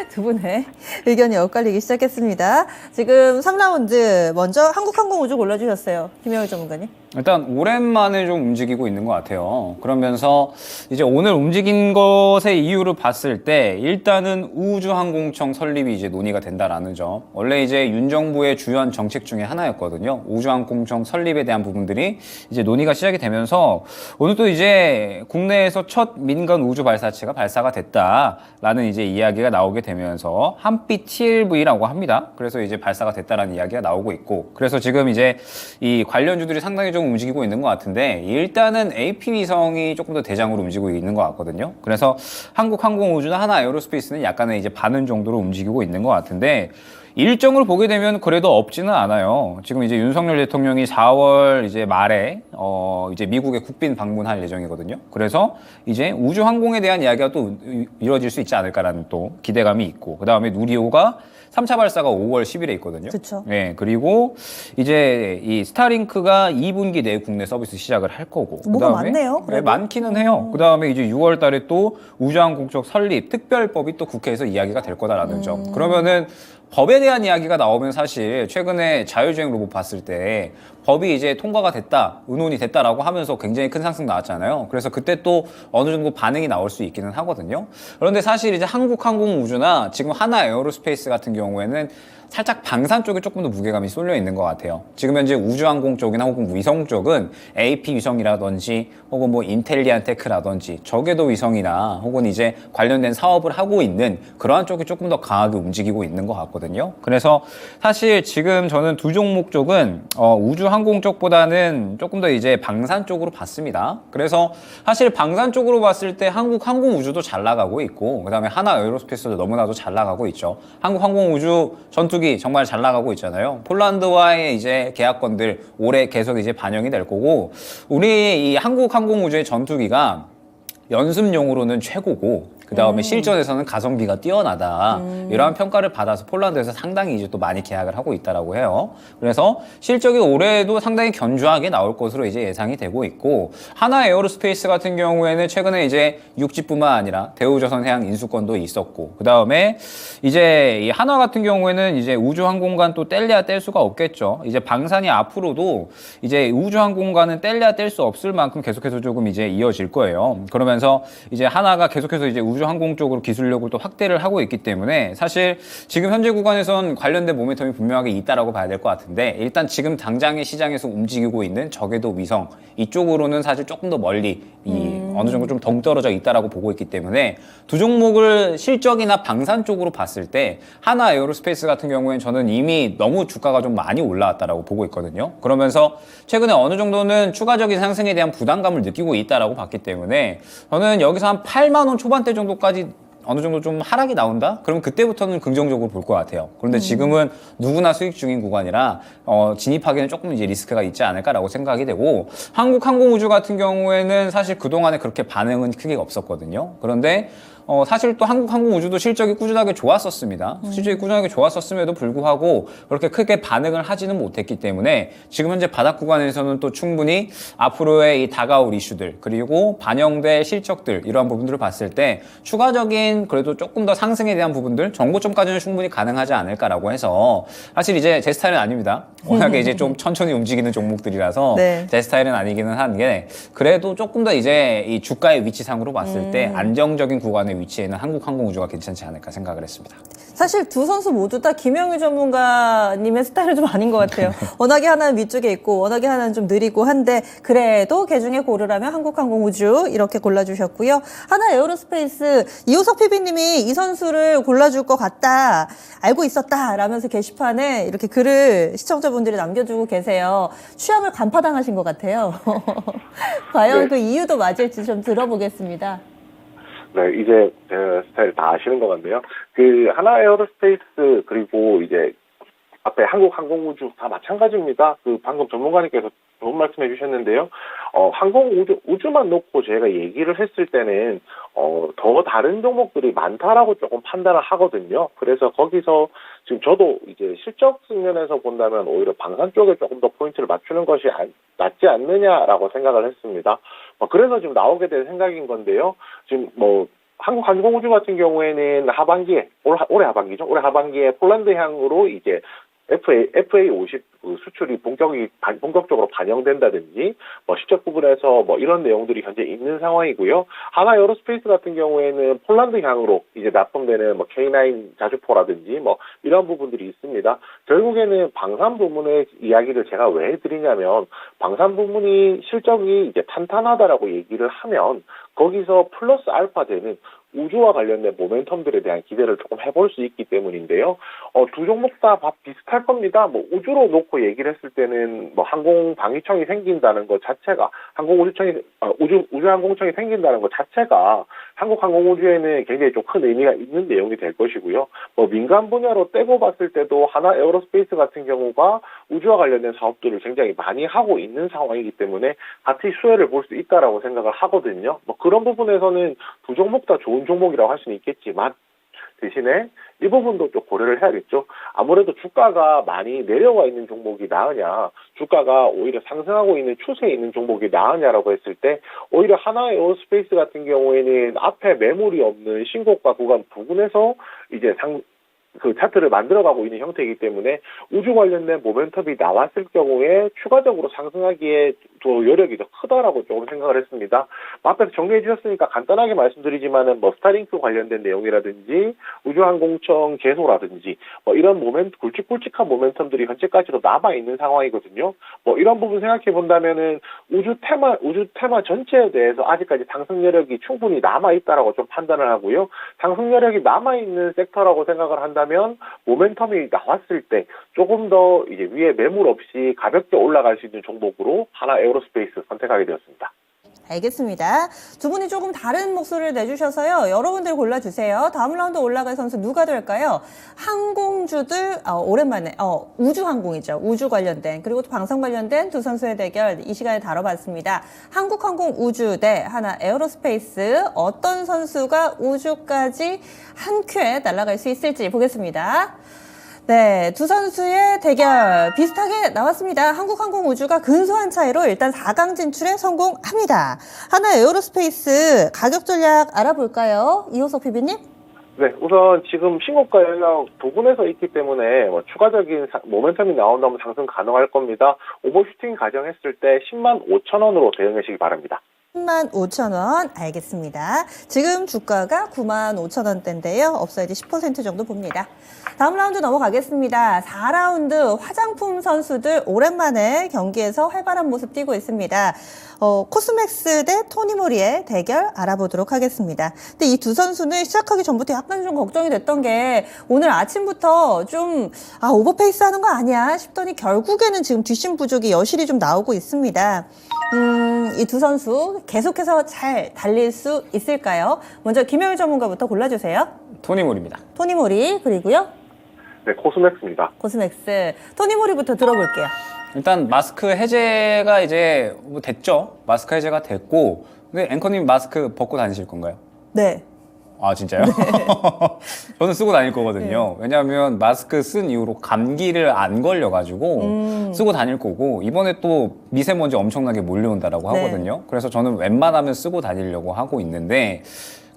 두 분의 의견이 엇갈리기 시작했습니다. 지금 3라운드 먼저 한국항공우주 골라주셨어요. 김영일 전문가님. 일단 오랜만에 좀 움직이고 있는 것 같아요. 그러면서 이제 오늘 움직인 것의 이유를 봤을 때 일단은 우주항공청 설립이 이제 논의가 된다라는 점. 원래 이제 윤 정부의 주요한 정책 중에 하나였거든요. 우주항공청 설립에 대한 부분들이 이제 논의가 시작이 되면서 오늘 또 이제 국내에서 첫 민간 우주 발사체가 발사가 됐다라는 이제 이야기가 나오게 되면서 한빛 TLV라고 합니다. 그래서 이제 발사가 됐다라는 이야기가 나오고 있고, 그래서 지금 이제 이 관련주들이 상당히 좀 움직이고 있는 것 같은데 일단은 AP 위성이 조금 더 대장으로 움직이고 있는 것 같거든요. 그래서 한국항공우주나 하나에어로스페이스는 약간의 이제 반응 정도로 움직이고 있는 것 같은데 일정을 보게 되면 그래도 없지는 않아요. 지금 이제 윤석열 대통령이 4월 이제 말에 이제 미국에 국빈 방문할 예정이거든요. 그래서 이제 우주항공에 대한 이야기가 또 이루어질 수 있지 않을까라는 또 기대감이 있고, 그 다음에 누리호가 3차 발사가 5월 10일에 있거든요. 그렇죠. 네, 그리고 이제 이 스타링크가 2분기 내에 국내 서비스 시작을 할 거고. 뭐가 그다음에 많네요. 네, 많기는 해요. 그다음에 이제 6월 달에 또 우주항공청 설립 특별법이 또 국회에서 이야기가 될 거다라는 점. 그러면은 법에 대한 이야기가 나오면 사실 최근에 자율주행 로봇 봤을 때 법이 이제 통과가 됐다, 의논이 됐다라고 하면서 굉장히 큰 상승 나왔잖아요. 그래서 그때 또 어느 정도 반응이 나올 수 있기는 하거든요. 그런데 사실 이제 한국항공우주나 지금 하나에어로스페이스 같은 경우에는 살짝 방산 쪽에 조금 더 무게감이 쏠려 있는 것 같아요. 지금 현재 우주항공 쪽이나 혹은 위성 쪽은 AP 위성이라든지 혹은 뭐 인텔리안테크라든지 저궤도 위성이나 혹은 이제 관련된 사업을 하고 있는 그러한 쪽이 조금 더 강하게 움직이고 있는 것 같거든요. 그래서 사실 지금 저는 두 종목 쪽은 우주항공 쪽보다는 조금 더 이제 방산 쪽으로 봤습니다. 그래서 사실 방산 쪽으로 봤을 때 한국항공우주도 잘 나가고 있고, 그 다음에 하나에어로스페이스도 너무나도 잘 나가고 있죠. 한국항공우주 전투기 정말 잘 나가고 있잖아요. 폴란드와의 이제 계약건들 올해 계속 이제 반영이 될 거고, 우리 이 한국항공우주의 전투기가 연습용으로는 최고고, 그 다음에 실전에서는 가성비가 뛰어나다, 이러한 평가를 받아서 폴란드에서 상당히 이제 또 많이 계약을 하고 있다라고 해요. 그래서 실적이 올해도 상당히 견조하게 나올 것으로 이제 예상이 되고 있고, 하나에어로스페이스 같은 경우에는 최근에 이제 육지뿐만 아니라 대우조선해양 인수권도 있었고, 그 다음에 이제 이 한화 같은 경우에는 이제 우주항공과는 또 뗄래야 뗄 수가 없겠죠. 이제 방산이 앞으로도 이제 우주항공과는 뗄래야 뗄 수 없을 만큼 계속해서 조금 이제 이어질 거예요. 그러면서 이제 한화가 계속해서 이제 우주항공 쪽으로 기술력을 또 확대를 하고 있기 때문에 사실 지금 현재 구간에선 관련된 모멘텀이 분명하게 있다라고 봐야 될 것 같은데, 일단 지금 당장의 시장에서 움직이고 있는 저궤도 위성 이쪽으로는 사실 조금 더 멀리 어느 정도 좀 덩떨어져 있다라고 보고 있기 때문에 두 종목을 실적이나 방산 쪽으로 봤을 때 하나에어로스페이스 같은 경우에는 저는 이미 너무 주가가 좀 많이 올라왔다라고 보고 있거든요. 그러면서 최근에 어느 정도는 추가적인 상승에 대한 부담감을 느끼고 있다라고 봤기 때문에 저는 여기서 한 8만 원 초반대 정도까지 어느 정도 좀 하락이 나온다? 그럼 그때부터는 긍정적으로 볼 것 같아요. 그런데 지금은 누구나 수익 중인 구간이라 진입하기에는 조금 이제 리스크가 있지 않을까라고 생각이 되고, 한국항공우주 같은 경우에는 사실 그동안에 그렇게 반응은 크게 없었거든요. 그런데 사실 또 한국항공우주도 실적이 꾸준하게 좋았었습니다. 실적이 꾸준하게 좋았었음에도 불구하고 그렇게 크게 반응을 하지는 못했기 때문에 지금 현재 바닥 구간에서는 또 충분히 앞으로의 이 다가올 이슈들 그리고 반영될 실적들 이러한 부분들을 봤을 때 추가적인 그래도 조금 더 상승에 대한 부분들 정고점까지는 충분히 가능하지 않을까라고 해서, 사실 이제 제 스타일은 아닙니다. 워낙에 이제 좀 천천히 움직이는 종목들이라서 네. 제 스타일은 아니기는 한게, 그래도 조금 더 이제 이 주가의 위치상으로 봤을 때 안정적인 구간의 위치에는 한국항공우주가 괜찮지 않을까 생각을 했습니다. 사실 두 선수 모두 다 김영유 전문가님의 스타일은 좀 아닌 것 같아요. 워낙에 하나는 위쪽에 있고 워낙에 하나는 좀 느리고 한데, 그래도 개중에 고르라면 한국항공우주 이렇게 골라주셨고요. 하나 에어로스페이스, 이호석 PB님이 이 선수를 골라줄 것 같다, 알고 있었다 라면서 게시판에 이렇게 글을 시청자분들이 남겨주고 계세요. 취향을 간파당하신 것 같아요. 과연 네. 그 이유도 맞을지 좀 들어보겠습니다. 네, 이제 제 스타일 다 아시는 것 같네요. 그 하나 에어로스페이스 그리고 이제 앞에 한국항공우주 다 마찬가지입니다. 그 방금 전문가님께서 좋은 말씀해 주셨는데요. 우주만 놓고 제가 얘기를 했을 때는 더 다른 종목들이 많다라고 조금 판단을 하거든요. 그래서 거기서 지금 저도 이제 실적 측면에서 본다면 오히려 방산 쪽에 조금 더 포인트를 맞추는 것이 낫지 않느냐라고 생각을 했습니다. 그래서 지금 나오게 된 생각인 건데요. 지금 한국항공우주 같은 경우에는 하반기에, 올해 하반기죠. 올해 하반기에 폴란드향으로 이제 FA50 수출이 본격적으로 반영된다든지, 실적 부분에서 이런 내용들이 현재 있는 상황이고요. 하나 에어로스페이스 같은 경우에는 폴란드향으로 이제 납품되는 K9 자주포라든지 이런 부분들이 있습니다. 결국에는 방산 부문의 이야기를 제가 왜 드리냐면, 방산 부문이 실적이 이제 탄탄하다라고 얘기를 하면 거기서 플러스 알파 되는 우주와 관련된 모멘텀들에 대한 기대를 조금 해볼 수 있기 때문인데요. 두 종목 다 비슷할 겁니다. 우주로 놓고 얘기를 했을 때는 항공방위청이 생긴다는 것 자체가, 우주항공청이 생긴다는 것 자체가 한국항공우주에는 굉장히 좀 큰 의미가 있는 내용이 될 것이고요. 민간 분야로 떼고 봤을 때도 하나 에어로스페이스 같은 경우가 우주와 관련된 사업들을 굉장히 많이 하고 있는 상황이기 때문에 같이 수혜를 볼 수 있다라고 생각을 하거든요. 그런 부분에서는 두 종목 다 좋은 종목이라고 할 수는 있겠지만, 대신에 이 부분도 좀 고려를 해야겠죠. 아무래도 주가가 많이 내려와 있는 종목이 나으냐, 주가가 오히려 상승하고 있는 추세에 있는 종목이 나으냐라고 했을 때, 오히려 하나 에어로스페이스 같은 경우에는 앞에 매물이 없는 신고가 구간 부근에서 이제 그 차트를 만들어가고 있는 형태이기 때문에 우주 관련된 모멘텀이 나왔을 경우에 추가적으로 상승하기에 더 여력이 더 크다라고 조금 생각을 했습니다. 앞에서 정리해 주셨으니까 간단하게 말씀드리지만은 스타링크 관련된 내용이라든지 우주항공청 개소라든지 이런 굵직굵직한 모멘텀들이 현재까지도 남아 있는 상황이거든요. 이런 부분 생각해 본다면은 우주 테마 전체에 대해서 아직까지 상승 여력이 충분히 남아 있다라고 좀 판단을 하고요. 상승 여력이 남아 있는 섹터라고 생각을 한다면 모멘텀이 나왔을 때 조금 더 이제 위에 매물 없이 가볍게 올라갈 수 있는 종목으로 하나 에어로스페이스 선택하게 되었습니다. 알겠습니다. 두 분이 조금 다른 목소리를 내주셔서요. 여러분들 골라주세요. 다음 라운드 올라갈 선수 누가 될까요? 항공주들, 오랜만에, 우주항공이죠. 우주 관련된, 그리고 또 방산 관련된 두 선수의 대결 이 시간에 다뤄봤습니다. 한국항공우주 대 하나 에어로스페이스, 어떤 선수가 우주까지 한 큐에 날아갈 수 있을지 보겠습니다. 네, 두 선수의 대결 비슷하게 나왔습니다. 한국항공우주가 근소한 차이로 일단 4강 진출에 성공합니다. 하나 에어로스페이스 가격 전략 알아볼까요? 이호석 PB님? 네, 우선 지금 신고가 영역 부근에서 있기 때문에 추가적인 모멘텀이 나온다면 상승 가능할 겁니다. 오버슈팅 가정했을 때 105,000원으로 대응하시기 바랍니다. 105,000원 알겠습니다. 지금 주가가 95,000원대인데요. 업사이드 10% 정도 봅니다. 다음 라운드 넘어가겠습니다. 4라운드 화장품 선수들 오랜만에 경기에서 활발한 모습 띄고 있습니다. 코스맥스 대 토니모리의 대결 알아보도록 하겠습니다. 근데 이 두 선수는 시작하기 전부터 약간 좀 걱정이 됐던 게 오늘 아침부터 좀 오버페이스 하는 거 아니야 싶더니 결국에는 지금 뒷심 부족이 여실히 좀 나오고 있습니다. 이 두 선수 계속해서 잘 달릴 수 있을까요? 먼저 김영일 전문가부터 골라주세요. 토니몰입니다. 토니모리 그리고요 네, 코스맥스입니다. 코스맥스. 토니모리부터 들어볼게요. 일단 마스크 해제가 이제 뭐 됐죠. 마스크 해제가 됐고, 근데 앵커님 마스크 벗고 다니실 건가요? 네. 아, 진짜요? 저는 쓰고 다닐 거거든요. 왜냐하면 마스크 쓴 이후로 감기를 안 걸려가지고 쓰고 다닐 거고, 이번에 또 미세먼지 엄청나게 몰려온다라고 네. 하거든요. 그래서 저는 웬만하면 쓰고 다니려고 하고 있는데,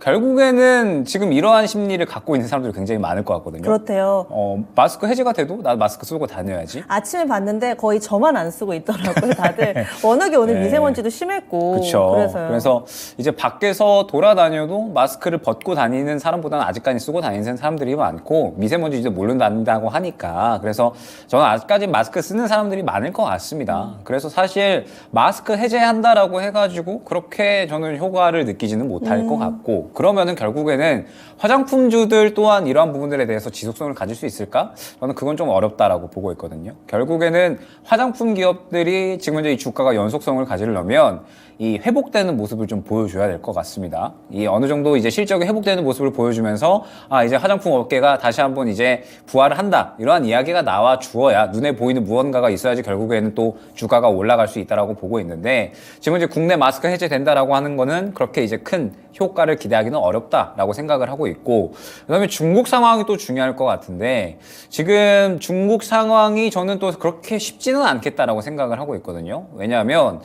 결국에는 지금 이러한 심리를 갖고 있는 사람들이 굉장히 많을 것 같거든요. 그렇대요. 마스크 해제가 돼도 나 마스크 쓰고 다녀야지. 아침에 봤는데 거의 저만 안 쓰고 있더라고요, 다들. 워낙에 오늘 네. 미세먼지도 심했고. 그렇죠. 그래서요. 그래서 이제 밖에서 돌아다녀도 마스크를 벗고 다니는 사람보다는 아직까지 쓰고 다니는 사람들이 많고 미세먼지 이제 몰려난다고 하니까 그래서 저는 아직까지 마스크 쓰는 사람들이 많을 것 같습니다. 그래서 사실 마스크 해제한다라고 해가지고 그렇게 저는 효과를 느끼지는 못할 것 같고 그러면은 결국에는 화장품주들 또한 이러한 부분들에 대해서 지속성을 가질 수 있을까? 저는 그건 좀 어렵다라고 보고 있거든요. 결국에는 화장품 기업들이 지금 이제 이 주가가 연속성을 가지려면 이 회복되는 모습을 좀 보여줘야 될 것 같습니다. 이 어느 정도 이제 실적이 회복되는 모습을 보여주면서 아 이제 화장품 업계가 다시 한번 이제 부활을 한다 이러한 이야기가 나와 주어야 눈에 보이는 무언가가 있어야지 결국에는 또 주가가 올라갈 수 있다라고 보고 있는데 지금 이제 국내 마스크 해제된다라고 하는 거는 그렇게 이제 큰 효과를 기대하기는 어렵다라고 생각을 하고 있고 그다음에 중국 상황이 또 중요할 것 같은데 지금 중국 상황이 저는 또 그렇게 쉽지는 않겠다라고 생각을 하고 있거든요. 왜냐하면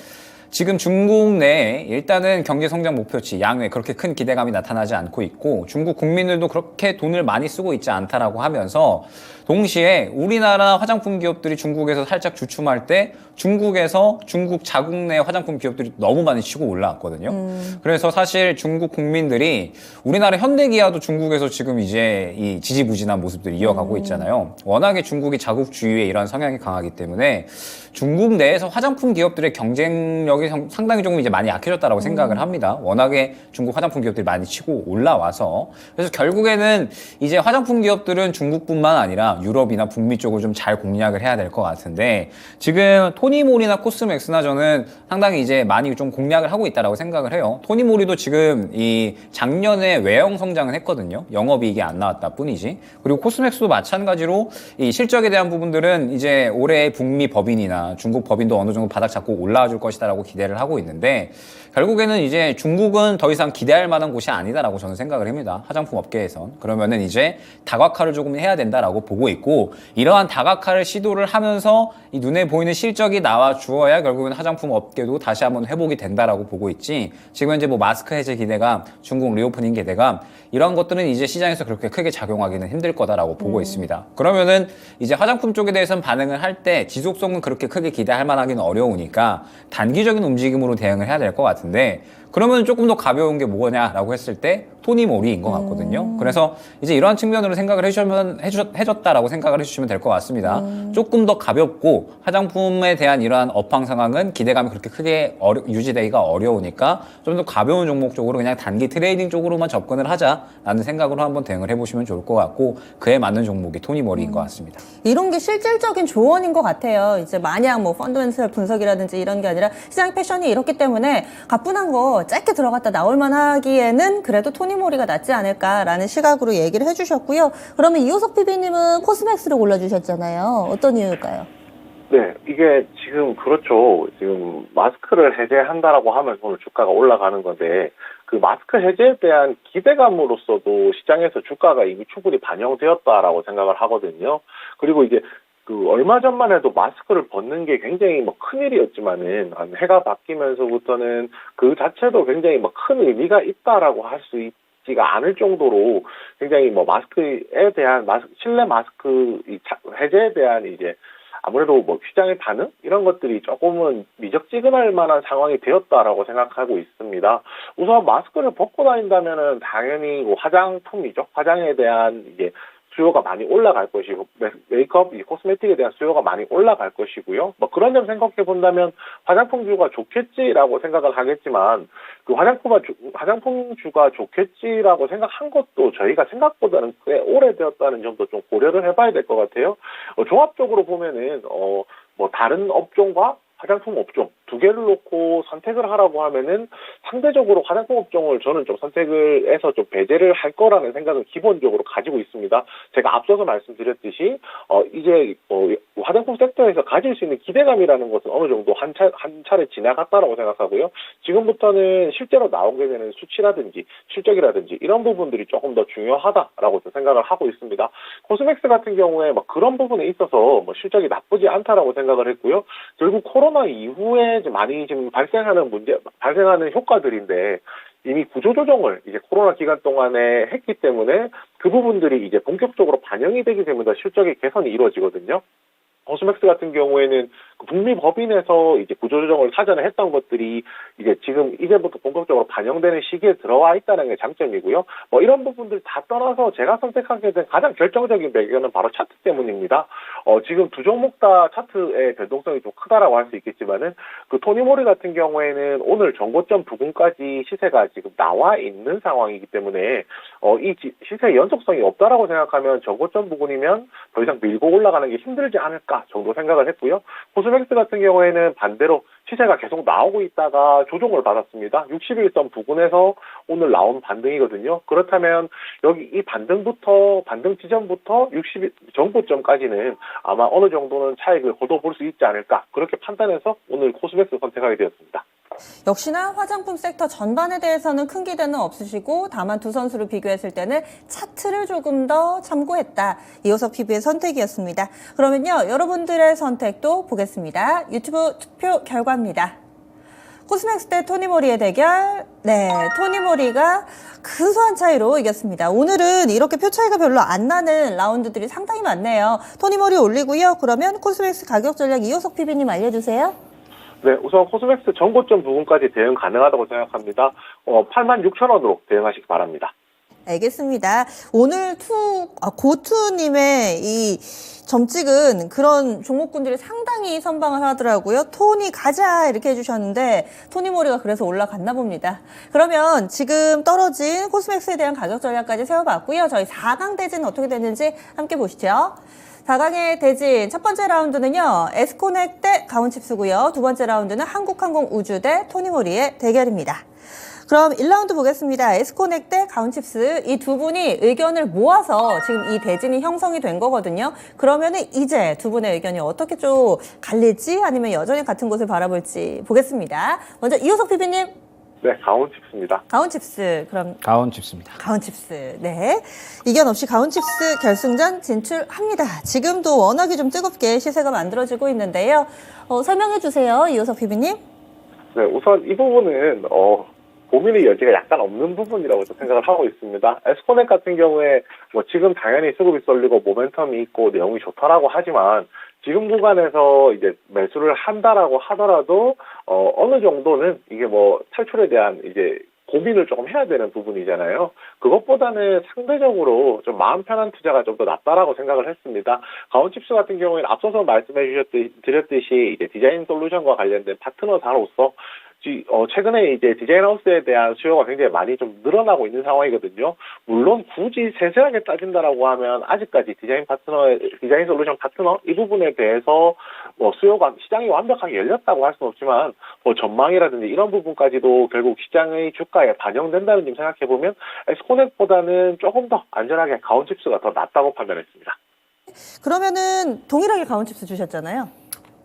지금 중국 내에 일단은 경제 성장 목표치 양회 그렇게 큰 기대감이 나타나지 않고 있고 중국 국민들도 그렇게 돈을 많이 쓰고 있지 않다라고 하면서 동시에 우리나라 화장품 기업들이 중국에서 살짝 주춤할 때 중국에서 중국 자국 내 화장품 기업들이 너무 많이 치고 올라왔거든요. 그래서 사실 중국 국민들이 우리나라 현대기아도 중국에서 지금 이제 이 지지부진한 모습들을 이어가고 있잖아요. 워낙에 중국이 자국주의의 이런 성향이 강하기 때문에 중국 내에서 화장품 기업들의 경쟁력이 상당히 조금 이제 많이 약해졌다라고 생각을 합니다. 워낙에 중국 화장품 기업들이 많이 치고 올라와서 그래서 결국에는 이제 화장품 기업들은 중국뿐만 아니라 유럽이나 북미 쪽을 좀 잘 공략을 해야 될 것 같은데 지금 토니몰이나 코스맥스나 저는 상당히 이제 많이 좀 공략을 하고 있다라고 생각을 해요. 토니몰이도 지금 이 작년에 외형 성장을 했거든요. 영업이익이 안 나왔다 뿐이지. 그리고 코스맥스도 마찬가지로 이 실적에 대한 부분들은 이제 올해 북미 법인이나 중국 법인도 어느 정도 바닥 잡고 올라와 줄 것이다라고 기대를 하고 있는데 결국에는 이제 중국은 더 이상 기대할 만한 곳이 아니다라고 저는 생각을 합니다. 화장품 업계에선. 그러면은 이제 다각화를 조금 해야 된다라고 보고 있고 이러한 다각화를 시도를 하면서 이 눈에 보이는 실적이 나와 주어야 결국은 화장품 업계도 다시 한번 회복이 된다라고 보고 있지. 지금 현재 뭐 마스크 해제 기대감, 중국 리오프닝 기대감 이런 것들은 이제 시장에서 그렇게 크게 작용하기는 힘들 거다라고 보고 있습니다. 그러면은 이제 화장품 쪽에 대해서는 반응을 할 때 지속성은 그렇게 크게 기대할 만하기는 어려우니까 단기적인 움직임으로 대응을 해야 될 것 같은데 그러면 조금 더 가벼운 게 뭐냐라고 했을 때 토니몰이인 것 같거든요. 그래서 이제 이러한 측면으로 생각을 해줬다라고 생각을 해주시면 될 것 같습니다. 조금 더 가볍고 화장품에 대한 이러한 업황 상황은 기대감이 그렇게 크게 유지되기가 어려우니까 좀 더 가벼운 종목 쪽으로 그냥 단기 트레이딩 쪽으로만 접근을 하자라는 생각으로 한번 대응을 해보시면 좋을 것 같고 그에 맞는 종목이 토니몰이인 것 같습니다. 이런 게 실질적인 조언인 것 같아요. 이제 마냥 뭐 펀더멘털 분석이라든지 이런 게 아니라 시장 패션이 이렇기 때문에 가뿐한 거 짧게 들어갔다 나올만 하기에는 그래도 토니모리가 낫지 않을까라는 시각으로 얘기를 해주셨고요. 그러면 이호석 PB님은 코스맥스를 골라주셨잖아요. 어떤 이유일까요? 네, 이게 지금 그렇죠. 지금 마스크를 해제한다라고 하면 오늘 주가가 올라가는 건데 그 마스크 해제에 대한 기대감으로서도 시장에서 주가가 이미 충분히 반영되었다라고 생각을 하거든요. 그리고 이제 그 얼마 전만 해도 마스크를 벗는 게 굉장히 뭐 큰일이었지만은 해가 바뀌면서부터는 그 자체도 굉장히 뭐 큰 의미가 있다라고 할 수 있지가 않을 정도로 굉장히 뭐 마스크에 대한 실내 마스크 해제에 대한 이제 아무래도 뭐 시장의 반응 이런 것들이 조금은 미적지근할 만한 상황이 되었다라고 생각하고 있습니다. 우선 마스크를 벗고 다닌다면은 당연히 뭐 화장품이죠. 화장에 대한 이제 수요가 많이 올라갈 것이고 메이크업, 코스메틱에 대한 수요가 많이 올라갈 것이고요. 뭐 그런 점 생각해 본다면 화장품주가 좋겠지라고 생각을 하겠지만 그 화장품주가 좋겠지라고 생각한 것도 저희가 생각보다는 꽤 오래되었다는 점도 좀 고려를 해봐야 될 것 같아요. 종합적으로 보면은 뭐 다른 업종과 화장품 업종 두 개를 놓고 선택을 하라고 하면은 상대적으로 화장품 업종을 저는 좀 선택을 해서 좀 배제를 할 거라는 생각은 기본적으로 가지고 있습니다. 제가 앞서서 말씀드렸듯이 이제 화장품 섹터에서 가질 수 있는 기대감이라는 것은 어느 정도 한 차례 지나갔다라고 생각하고요. 지금부터는 실제로 나오게 되는 수치라든지 실적이라든지 이런 부분들이 조금 더 중요하다라고 생각을 하고 있습니다. 코스맥스 같은 경우에 막 그런 부분에 있어서 뭐 실적이 나쁘지 않다라고 생각을 했고요. 결국 코로나 이후에 많이 지금 발생하는 효과들인데 이미 구조조정을 이제 코로나 기간 동안에 했기 때문에 그 부분들이 이제 본격적으로 반영이 되게 되면서 실적의 개선이 이루어지거든요. 코스맥스 같은 경우에는 북미 법인에서 이제 구조조정을 사전에 했던 것들이 이제 지금 이제부터 본격적으로 반영되는 시기에 들어와 있다는 게 장점이고요. 뭐 이런 부분들 다 떠나서 제가 선택하게 된 가장 결정적인 배경은 바로 차트 때문입니다. 지금 두 종목 다 차트의 변동성이 좀 크다라고 할 수 있겠지만은 그 토니모리 같은 경우에는 오늘 전고점 부근까지 시세가 지금 나와 있는 상황이기 때문에 이 시세 연속성이 없다라고 생각하면 전고점 부근이면 더 이상 밀고 올라가는 게 힘들지 않을까 정도 생각을 했고요. 코스맥스 같은 경우에는 반대로 시세가 계속 나오고 있다가 조정을 받았습니다. 61선 부근에서 오늘 나온 반등이거든요. 그렇다면 여기 이 반등 지점부터 60일 전고점까지는 아마 어느 정도는 차익을 거둬볼 수 있지 않을까 그렇게 판단해서 오늘 코스맥스 선택하게 되었습니다. 역시나 화장품 섹터 전반에 대해서는 큰 기대는 없으시고 다만 두 선수를 비교했을 때는 차트를 조금 더 참고했다. 이호석 PB의 선택이었습니다. 그러면요, 여러분들의 선택도 보겠습니다. 유튜브 투표 결과입니다. 코스맥스 대 토니모리의 대결. 네, 토니모리가 근소한 차이로 이겼습니다. 오늘은 이렇게 표 차이가 별로 안 나는 라운드들이 상당히 많네요. 토니모리 올리고요. 그러면 코스맥스 가격 전략 이호석 PB님 알려주세요. 네, 우선 코스맥스 전고점 부분까지 대응 가능하다고 생각합니다. 86,000원으로 대응하시기 바랍니다. 알겠습니다. 오늘 고투님의 이 점찍은 그런 종목군들이 상당히 선방을 하더라고요. 토니 가자 이렇게 해주셨는데 토니모리가 그래서 올라갔나 봅니다. 그러면 지금 떨어진 코스맥스에 대한 가격 전략까지 세워봤고요. 저희 4강 대진은 어떻게 됐는지 함께 보시죠. 4강의 대진 첫 번째 라운드는요. 에스코넥 대 가온칩스고요. 두 번째 라운드는 한국항공우주 대 토니모리의 대결입니다. 그럼 1라운드 보겠습니다. 에스코넥 대 가온칩스 이 두 분이 의견을 모아서 지금 이 대진이 형성이 된 거거든요. 그러면은 이제 두 분의 의견이 어떻게 좀 갈릴지 아니면 여전히 같은 곳을 바라볼지 보겠습니다. 먼저 이호석 PB님. 네, 가온칩스입니다. 가온칩스. 그럼 가온칩스입니다. 가온칩스. 네. 이견 없이 가온칩스 결승전 진출합니다. 지금도 워낙에 좀 뜨겁게 시세가 만들어지고 있는데요. 설명해 주세요. 이호석 PB님. 네, 우선 이 부분은 고민의 여지가 약간 없는 부분이라고 생각을 하고 있습니다. 에스코넥 같은 경우에 뭐 지금 당연히 수급이 쏠리고 모멘텀이 있고 내용이 좋다라고 하지만 지금 구간에서 이제 매수를 한다라고 하더라도 어느 정도는 이게 뭐 탈출에 대한 이제 고민을 조금 해야 되는 부분이잖아요. 그것보다는 상대적으로 좀 마음 편한 투자가 좀 더 낫다라고 생각을 했습니다. 가온칩스 같은 경우에는 앞서서 드렸듯이 이제 디자인 솔루션과 관련된 파트너사로서 최근에 이제 디자인하우스에 대한 수요가 굉장히 많이 좀 늘어나고 있는 상황이거든요. 물론 굳이 세세하게 따진다라고 하면 아직까지 디자인 솔루션 파트너 이 부분에 대해서 수요가 시장이 완벽하게 열렸다고 할 수는 없지만 전망이라든지 이런 부분까지도 결국 시장의 주가에 반영된다는 점 생각해 보면 에스코넥보다는 조금 더 안전하게 가온칩스가 더 낫다고 판단했습니다. 그러면은 동일하게 가온칩스 주셨잖아요.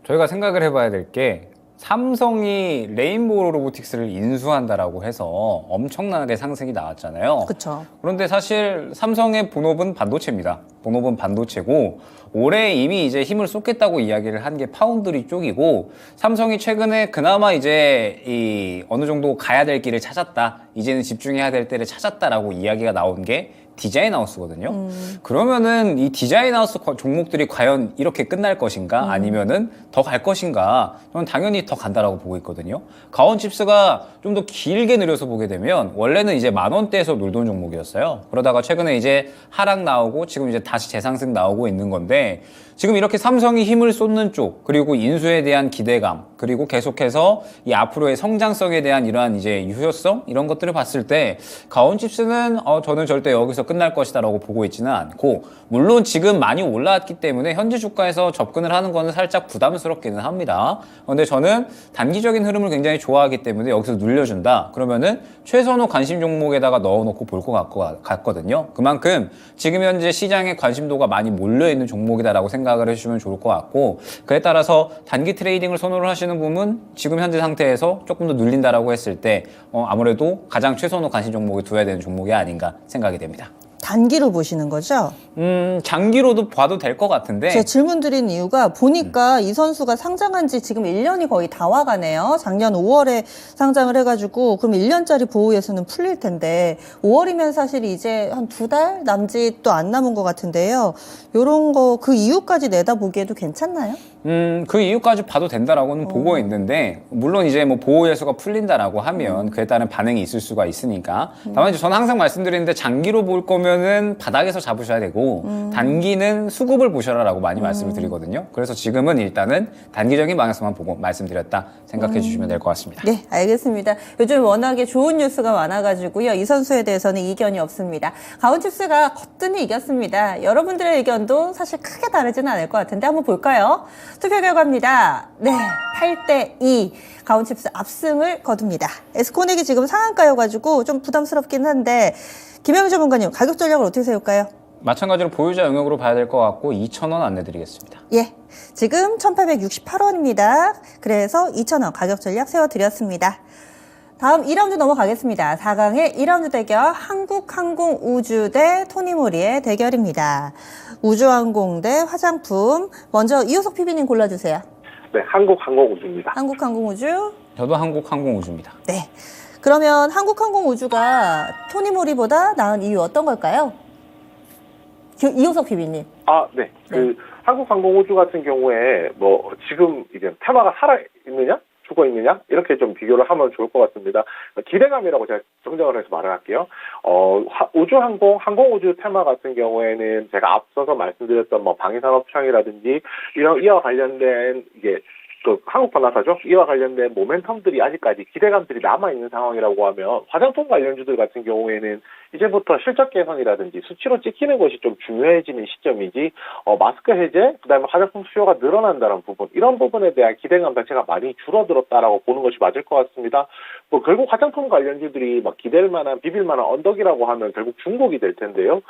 저희가 생각을 해봐야 될 게 삼성이 레인보우 로보틱스를 인수한다라고 해서 엄청나게 상승이 나왔잖아요. 그렇죠. 그런데 사실 삼성의 본업은 반도체입니다. 본업은 반도체고 올해 이미 이제 힘을 쏟겠다고 이야기를 한 게 파운드리 쪽이고 삼성이 최근에 그나마 이제 이 어느 정도 가야 될 길을 찾았다. 이제는 집중해야 될 때를 찾았다라고 이야기가 나온 게 디자인하우스거든요. 그러면은 이 디자인하우스 종목들이 과연 이렇게 끝날 것인가 아니면은 더 갈 것인가 저는 당연히 더 간다라고 보고 있거든요. 가온칩스가 좀 더 길게 늘려서 보게 되면 원래는 이제 10,000원대에서 놀던 종목이었어요. 그러다가 최근에 이제 하락 나오고 지금 이제 다시 재상승 나오고 있는 건데 지금 이렇게 삼성이 힘을 쏟는 쪽 그리고 인수에 대한 기대감 그리고 계속해서 이 앞으로의 성장성에 대한 이러한 이제 유효성 이런 것들을 봤을 때 가온칩스는 저는 절대 여기서 여기서 끝날 것이다라고 보고 있지는 않고, 물론 지금 많이 올라왔기 때문에 현재 주가에서 접근을 하는 거는 살짝 부담스럽기는 합니다. 그런데 저는 단기적인 흐름을 굉장히 좋아하기 때문에 여기서 눌려준다 그러면은 최선호 관심 종목에다가 넣어놓고 볼 것 같거든요. 그만큼 지금 현재 시장에 관심도가 많이 몰려있는 종목이다라고 생각을 해주시면 좋을 것 같고, 그에 따라서 단기 트레이딩을 선호를 하시는 분은 지금 현재 상태에서 조금 더 눌린다라고 했을 때 아무래도 가장 최선호 관심 종목이 둬야 되는 종목이 아닌가 생각이 됩니다. 단기로 보시는 거죠? 장기로도 봐도 될 것 같은데, 제가 질문 드린 이유가 보니까 이 선수가 상장한 지 지금 1년이 거의 다 와가네요. 작년 5월에 상장을 해가지고 그럼 1년짜리 보호에서는 풀릴 텐데 5월이면 사실 이제 한 2달 남짓도 안 남은 것 같은데요. 요런 거 그 이유까지 내다보기에도 괜찮나요? 그 이유까지 봐도 된다라고는 보고 있는데, 물론 이제 뭐 보호 예수가 풀린다라고 하면 그에 따른 반응이 있을 수가 있으니까. 다만 이제 저는 항상 말씀드리는데, 장기로 볼 거면은 바닥에서 잡으셔야 되고 단기는 수급을 보셔라라고 많이 말씀을 드리거든요. 그래서 지금은 일단은 단기적인 방향성만 보고 말씀드렸다 생각해 주시면 될 것 같습니다. 네, 알겠습니다. 요즘 워낙에 좋은 뉴스가 많아가지고요. 이 선수에 대해서는 이견이 없습니다. 가온칩스가 거뜬히 이겼습니다. 여러분들의 의견도 사실 크게 다르지는 않을 것 같은데 한번 볼까요? 투표 결과입니다. 네, 8대2 가온칩스 압승을 거둡니다. 에스코넥이 지금 상한가여가지고 좀 부담스럽긴 한데 김영희 전문가님 가격 전략을 어떻게 세울까요? 마찬가지로 보유자 영역으로 봐야 될 것 같고 2,000원 안내드리겠습니다. 예, 지금 1,868원입니다. 그래서 2,000원 가격 전략 세워드렸습니다. 다음 2라운드 넘어가겠습니다. 4강의 2라운드 대결 한국항공우주 대 토니모리의 대결입니다. 우주항공 대 화장품. 먼저 이호석 PB님 골라주세요. 네, 한국항공우주입니다. 한국항공우주. 저도 한국항공우주입니다. 네. 그러면 한국항공우주가 토니모리보다 나은 이유 어떤 걸까요? 이호석 PB님. 네. 한국항공우주 같은 경우에 뭐 지금 이제 테마가 살아있느냐? 죽어있느냐? 이렇게 좀 비교를 하면 좋을 것 같습니다. 기대감이라고 제가 정정을 해서 말을 할게요. 항공우주 테마 같은 경우에는 제가 앞서서 말씀드렸던 뭐 방위산업청이라든지 이와 관련된 한국반도체죠. 이와 관련된 모멘텀들이 아직까지 기대감들이 남아있는 상황이라고 하면 화장품 관련주들 같은 경우에는 이제부터 실적 개선이라든지 수치로 찍히는 것이 좀 중요해지는 시점이지 마스크 해제, 그다음에 화장품 수요가 늘어난다는 부분, 이런 부분에 대한 기대감 자체가 많이 줄어들었다라고 보는 것이 맞을 것 같습니다. 뭐 결국 화장품 관련주들이 막 기댈 만한 비빌 만한 언덕이라고 하면 결국 중국이 될 텐데요.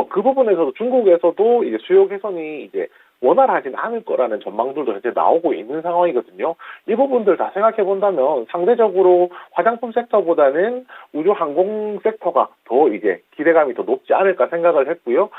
그 부분에서도 중국에서도 이제 수요 개선이 이제 원활하진 않을 거라는 전망들도 현재 나오고 있는 상황이거든요. 이 부분들 다 생각해 본다면 상대적으로 화장품 섹터보다는 우주 항공 섹터가 더 이제 기대감이 더 높지 않을까 생각을 했고요.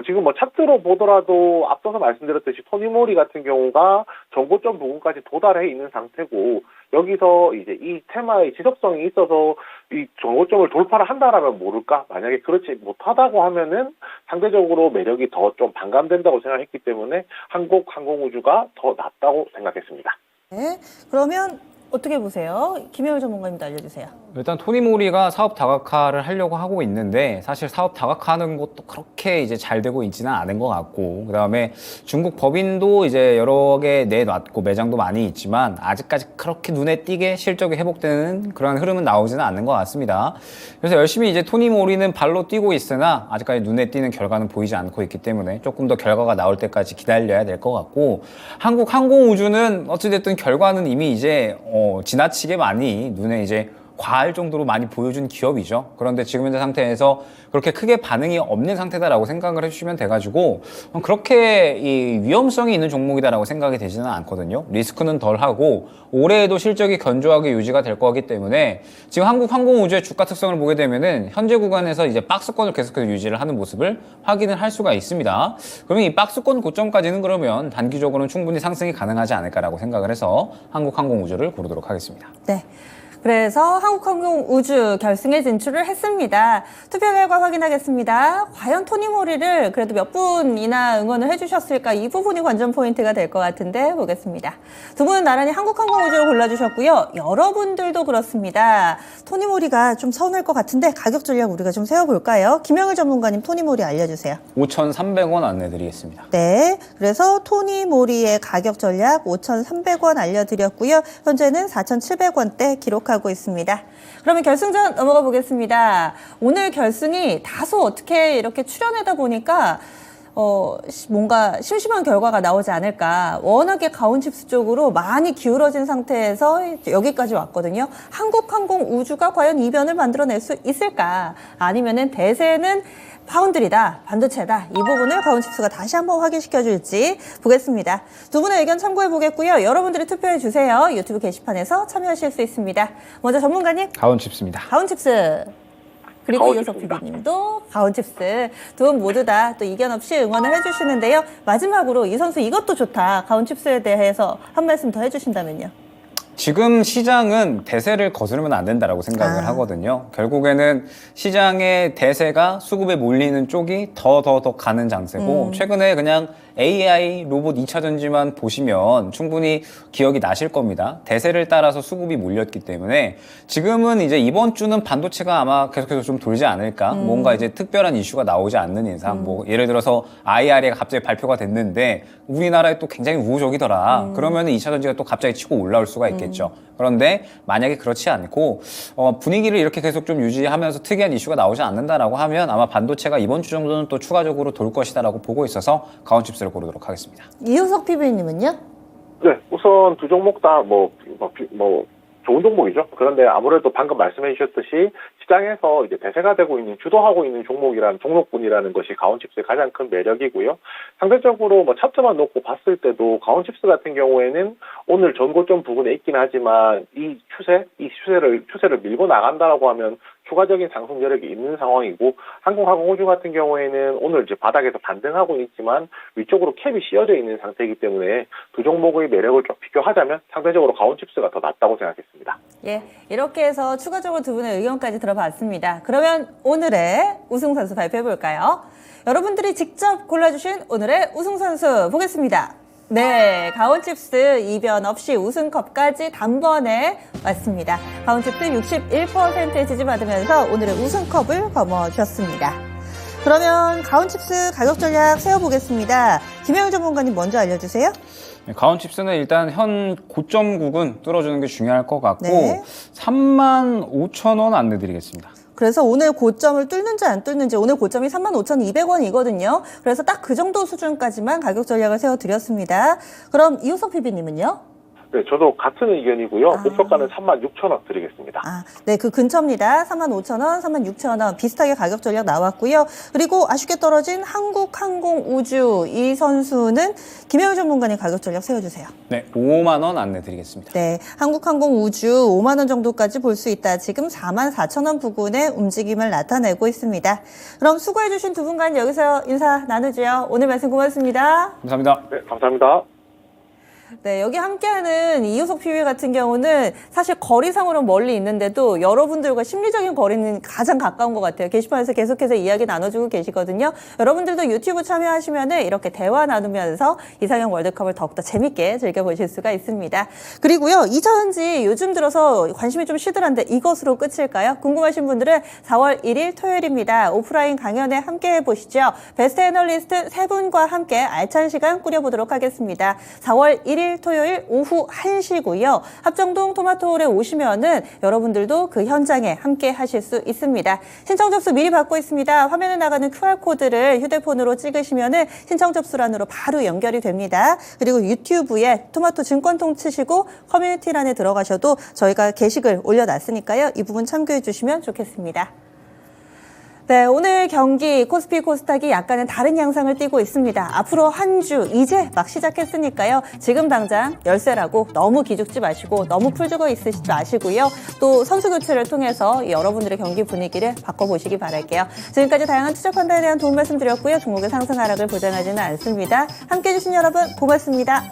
지금 뭐 차트로 보더라도 앞서서 말씀드렸듯이 토니모리 같은 경우가 전고점 부분까지 도달해 있는 상태고, 여기서 이제 이 테마의 지속성이 있어서 이 전고점을 돌파를 한다라면 모를까? 만약에 그렇지 못하다고 하면은 상대적으로 매력이 더 좀 반감된다고 생각했기 때문에 한국항공우주가 더 낫다고 생각했습니다. 네. 그러면 어떻게 보세요? 김영희 전문가님도 알려주세요. 일단 토니모리가 사업 다각화를 하려고 하고 있는데, 사실 사업 다각화하는 것도 그렇게 이제 잘 되고 있지는 않은 것 같고, 그다음에 중국 법인도 이제 여러 개 내놨고 매장도 많이 있지만 아직까지 그렇게 눈에 띄게 실적이 회복되는 그런 흐름은 나오지는 않는 것 같습니다. 그래서 열심히 이제 토니모리는 발로 뛰고 있으나 아직까지 눈에 띄는 결과는 보이지 않고 있기 때문에 조금 더 결과가 나올 때까지 기다려야 될 것 같고, 한국항공우주는 어찌됐든 결과는 이미 이제 지나치게 많이 눈에 이제 과할 정도로 많이 보여준 기업이죠. 그런데 지금 현재 상태에서 그렇게 크게 반응이 없는 상태다라고 생각을 해주시면 돼가지고 그렇게 이 위험성이 있는 종목이다라고 생각이 되지는 않거든요. 리스크는 덜하고 올해에도 실적이 견조하게 유지가 될 거기 때문에 지금 한국항공우주의 주가 특성을 보게 되면은 현재 구간에서 이제 박스권을 계속해서 유지를 하는 모습을 확인을 할 수가 있습니다. 그러면 이 박스권 고점까지는 그러면 단기적으로는 충분히 상승이 가능하지 않을까라고 생각을 해서 한국항공우주를 고르도록 하겠습니다. 네. 그래서 한국항공우주 결승에 진출을 했습니다. 투표 결과 확인하겠습니다. 과연 토니모리를 그래도 몇 분이나 응원을 해주셨을까? 이 부분이 관전 포인트가 될 것 같은데 보겠습니다. 두 분은 나란히 한국항공우주를 골라주셨고요. 여러분들도 그렇습니다. 토니모리가 좀 서운할 것 같은데 가격 전략 우리가 좀 세워볼까요? 김영일 전문가님 토니모리 알려주세요. 5,300원 안내드리겠습니다. 네, 그래서 토니모리의 가격 전략 5,300원 알려드렸고요. 현재는 4,700원대 기록하고 가고 있습니다. 그러면 결승전 넘어가 보겠습니다. 오늘 결승이 다소 어떻게 이렇게 출연하다 보니까 뭔가 심심한 결과가 나오지 않을까. 워낙에 가온칩스 쪽으로 많이 기울어진 상태에서 여기까지 왔거든요. 한국항공우주가 과연 이변을 만들어낼 수 있을까? 아니면은 대세는 파운드리다, 반도체다. 이 부분을 가온칩스가 다시 한번 확인시켜줄지 보겠습니다. 두 분의 의견 참고해 보겠고요. 여러분들이 투표해 주세요. 유튜브 게시판에서 참여하실 수 있습니다. 먼저 전문가님. 가온칩스입니다. 가온칩스. 그리고 이효석 가온칩스입니다. PD님도 가온칩스. 두 분 모두 다 또 이견 없이 응원을 해주시는데요. 마지막으로 이 선수 이것도 좋다. 가온칩스에 대해서 한 말씀 더 해주신다면요. 지금 시장은 대세를 거스르면 안 된다라고 생각을 하거든요. 결국에는 시장의 대세가 수급에 몰리는 쪽이 더 가는 장세고 최근에 그냥 AI 로봇 2차 전지만 보시면 충분히 기억이 나실 겁니다. 대세를 따라서 수급이 몰렸기 때문에 지금은 이제 이번 주는 반도체가 아마 계속해서 좀 돌지 않을까. 뭔가 이제 특별한 이슈가 나오지 않는 이상 뭐 예를 들어서 IRA가 갑자기 발표가 됐는데 우리나라에 또 굉장히 우호적이더라. 그러면 2차 전지가 또 갑자기 치고 올라올 수가 있겠죠. 그런데 만약에 그렇지 않고 분위기를 이렇게 계속 좀 유지하면서 특이한 이슈가 나오지 않는다라고 하면 아마 반도체가 이번 주 정도는 또 추가적으로 돌 것이다라고 보고 있어서 가온칩스를 고르도록 하겠습니다. 이효석 PD님은요? 네, 우선 두 종목 다 좋은 종목이죠. 그런데 아무래도 방금 말씀해 주셨듯이 시장에서 이제 대세가 되고 있는, 주도하고 있는 종목군이라는 것이 가온칩스의 가장 큰 매력이고요. 상대적으로 차트만 놓고 봤을 때도 가온칩스 같은 경우에는 오늘 전고점 부근에 있긴 하지만 이 추세를 밀고 나간다라고 하면 추가적인 상승 여력이 있는 상황이고, 한국항공우주 같은 경우에는 오늘 이제 바닥에서 반등하고 있지만 위쪽으로 캡이 씌어져 있는 상태이기 때문에 두 종목의 매력을 좀 비교하자면 상대적으로 가온칩스가 더 낫다고 생각했습니다. 예, 이렇게 해서 추가적으로 두 분의 의견까지 들어봤습니다. 그러면 오늘의 우승 선수 발표해 볼까요? 여러분들이 직접 골라주신 오늘의 우승 선수 보겠습니다. 네, 가온칩스 이변 없이 우승컵까지 단번에 왔습니다. 가온칩스 61%의 지지받으면서 오늘의 우승컵을 거머쥐었습니다. 그러면 가온칩스 가격 전략 세워보겠습니다. 김혜영 전문가님 먼저 알려주세요. 가온칩스는 일단 현 고점국은 뚫어주는 게 중요할 것 같고 네. 35,000원 안내드리겠습니다. 그래서 오늘 고점을 뚫는지 안 뚫는지, 오늘 고점이 35,200원이거든요. 그래서 딱 그 정도 수준까지만 가격 전략을 세워드렸습니다. 그럼 이효석 PD님은요? 네, 저도 같은 의견이고요. 목표가는 36,000원 드리겠습니다. 네, 그 근처입니다. 35,000원, 36,000원 비슷하게 가격 전략 나왔고요. 그리고 아쉽게 떨어진 한국항공우주 이 선수는 김혜우 전문가님 가격 전략 세워주세요. 네, 5만 원 안내드리겠습니다. 네, 한국항공우주 5만 원 정도까지 볼 수 있다. 지금 44,000원 부근의 움직임을 나타내고 있습니다. 그럼 수고해주신 두 분간 여기서 인사 나누죠. 오늘 말씀 고맙습니다. 감사합니다. 네, 감사합니다. 네, 여기 함께하는 이효석 PB 같은 경우는 사실 거리상으로 멀리 있는데도 여러분들과 심리적인 거리는 가장 가까운 것 같아요. 게시판에서 계속해서 이야기 나눠주고 계시거든요. 여러분들도 유튜브 참여하시면 이렇게 대화 나누면서 이상형 월드컵을 더욱더 재밌게 즐겨보실 수가 있습니다. 그리고요, 2차 전지 요즘 들어서 관심이 좀 시들한데 이것으로 끝일까요? 궁금하신 분들은 4월 1일 토요일입니다. 오프라인 강연에 함께 해보시죠. 베스트 애널리스트 세 분과 함께 알찬 시간 꾸려보도록 하겠습니다. 4월 1일 토요일 오후 1시고요. 합정동 토마토홀에 오시면은 여러분들도 그 현장에 함께 하실 수 있습니다. 신청 접수 미리 받고 있습니다. 화면에 나가는 QR코드를 휴대폰으로 찍으시면은 신청 접수란으로 바로 연결이 됩니다. 그리고 유튜브에 토마토 증권통 치시고 커뮤니티란에 들어가셔도 저희가 게시글 올려놨으니까요. 이 부분 참고해 주시면 좋겠습니다. 네, 오늘 경기 코스피 코스닥이 약간은 다른 양상을 띠고 있습니다. 앞으로 한 주 이제 막 시작했으니까요. 지금 당장 열세라고 너무 기죽지 마시고 너무 풀죽어 있으시지 마시고요. 또 선수 교체를 통해서 여러분들의 경기 분위기를 바꿔보시기 바랄게요. 지금까지 다양한 투자 판단에 대한 도움 말씀드렸고요. 종목의 상승 하락을 보장하지는 않습니다. 함께해 주신 여러분 고맙습니다.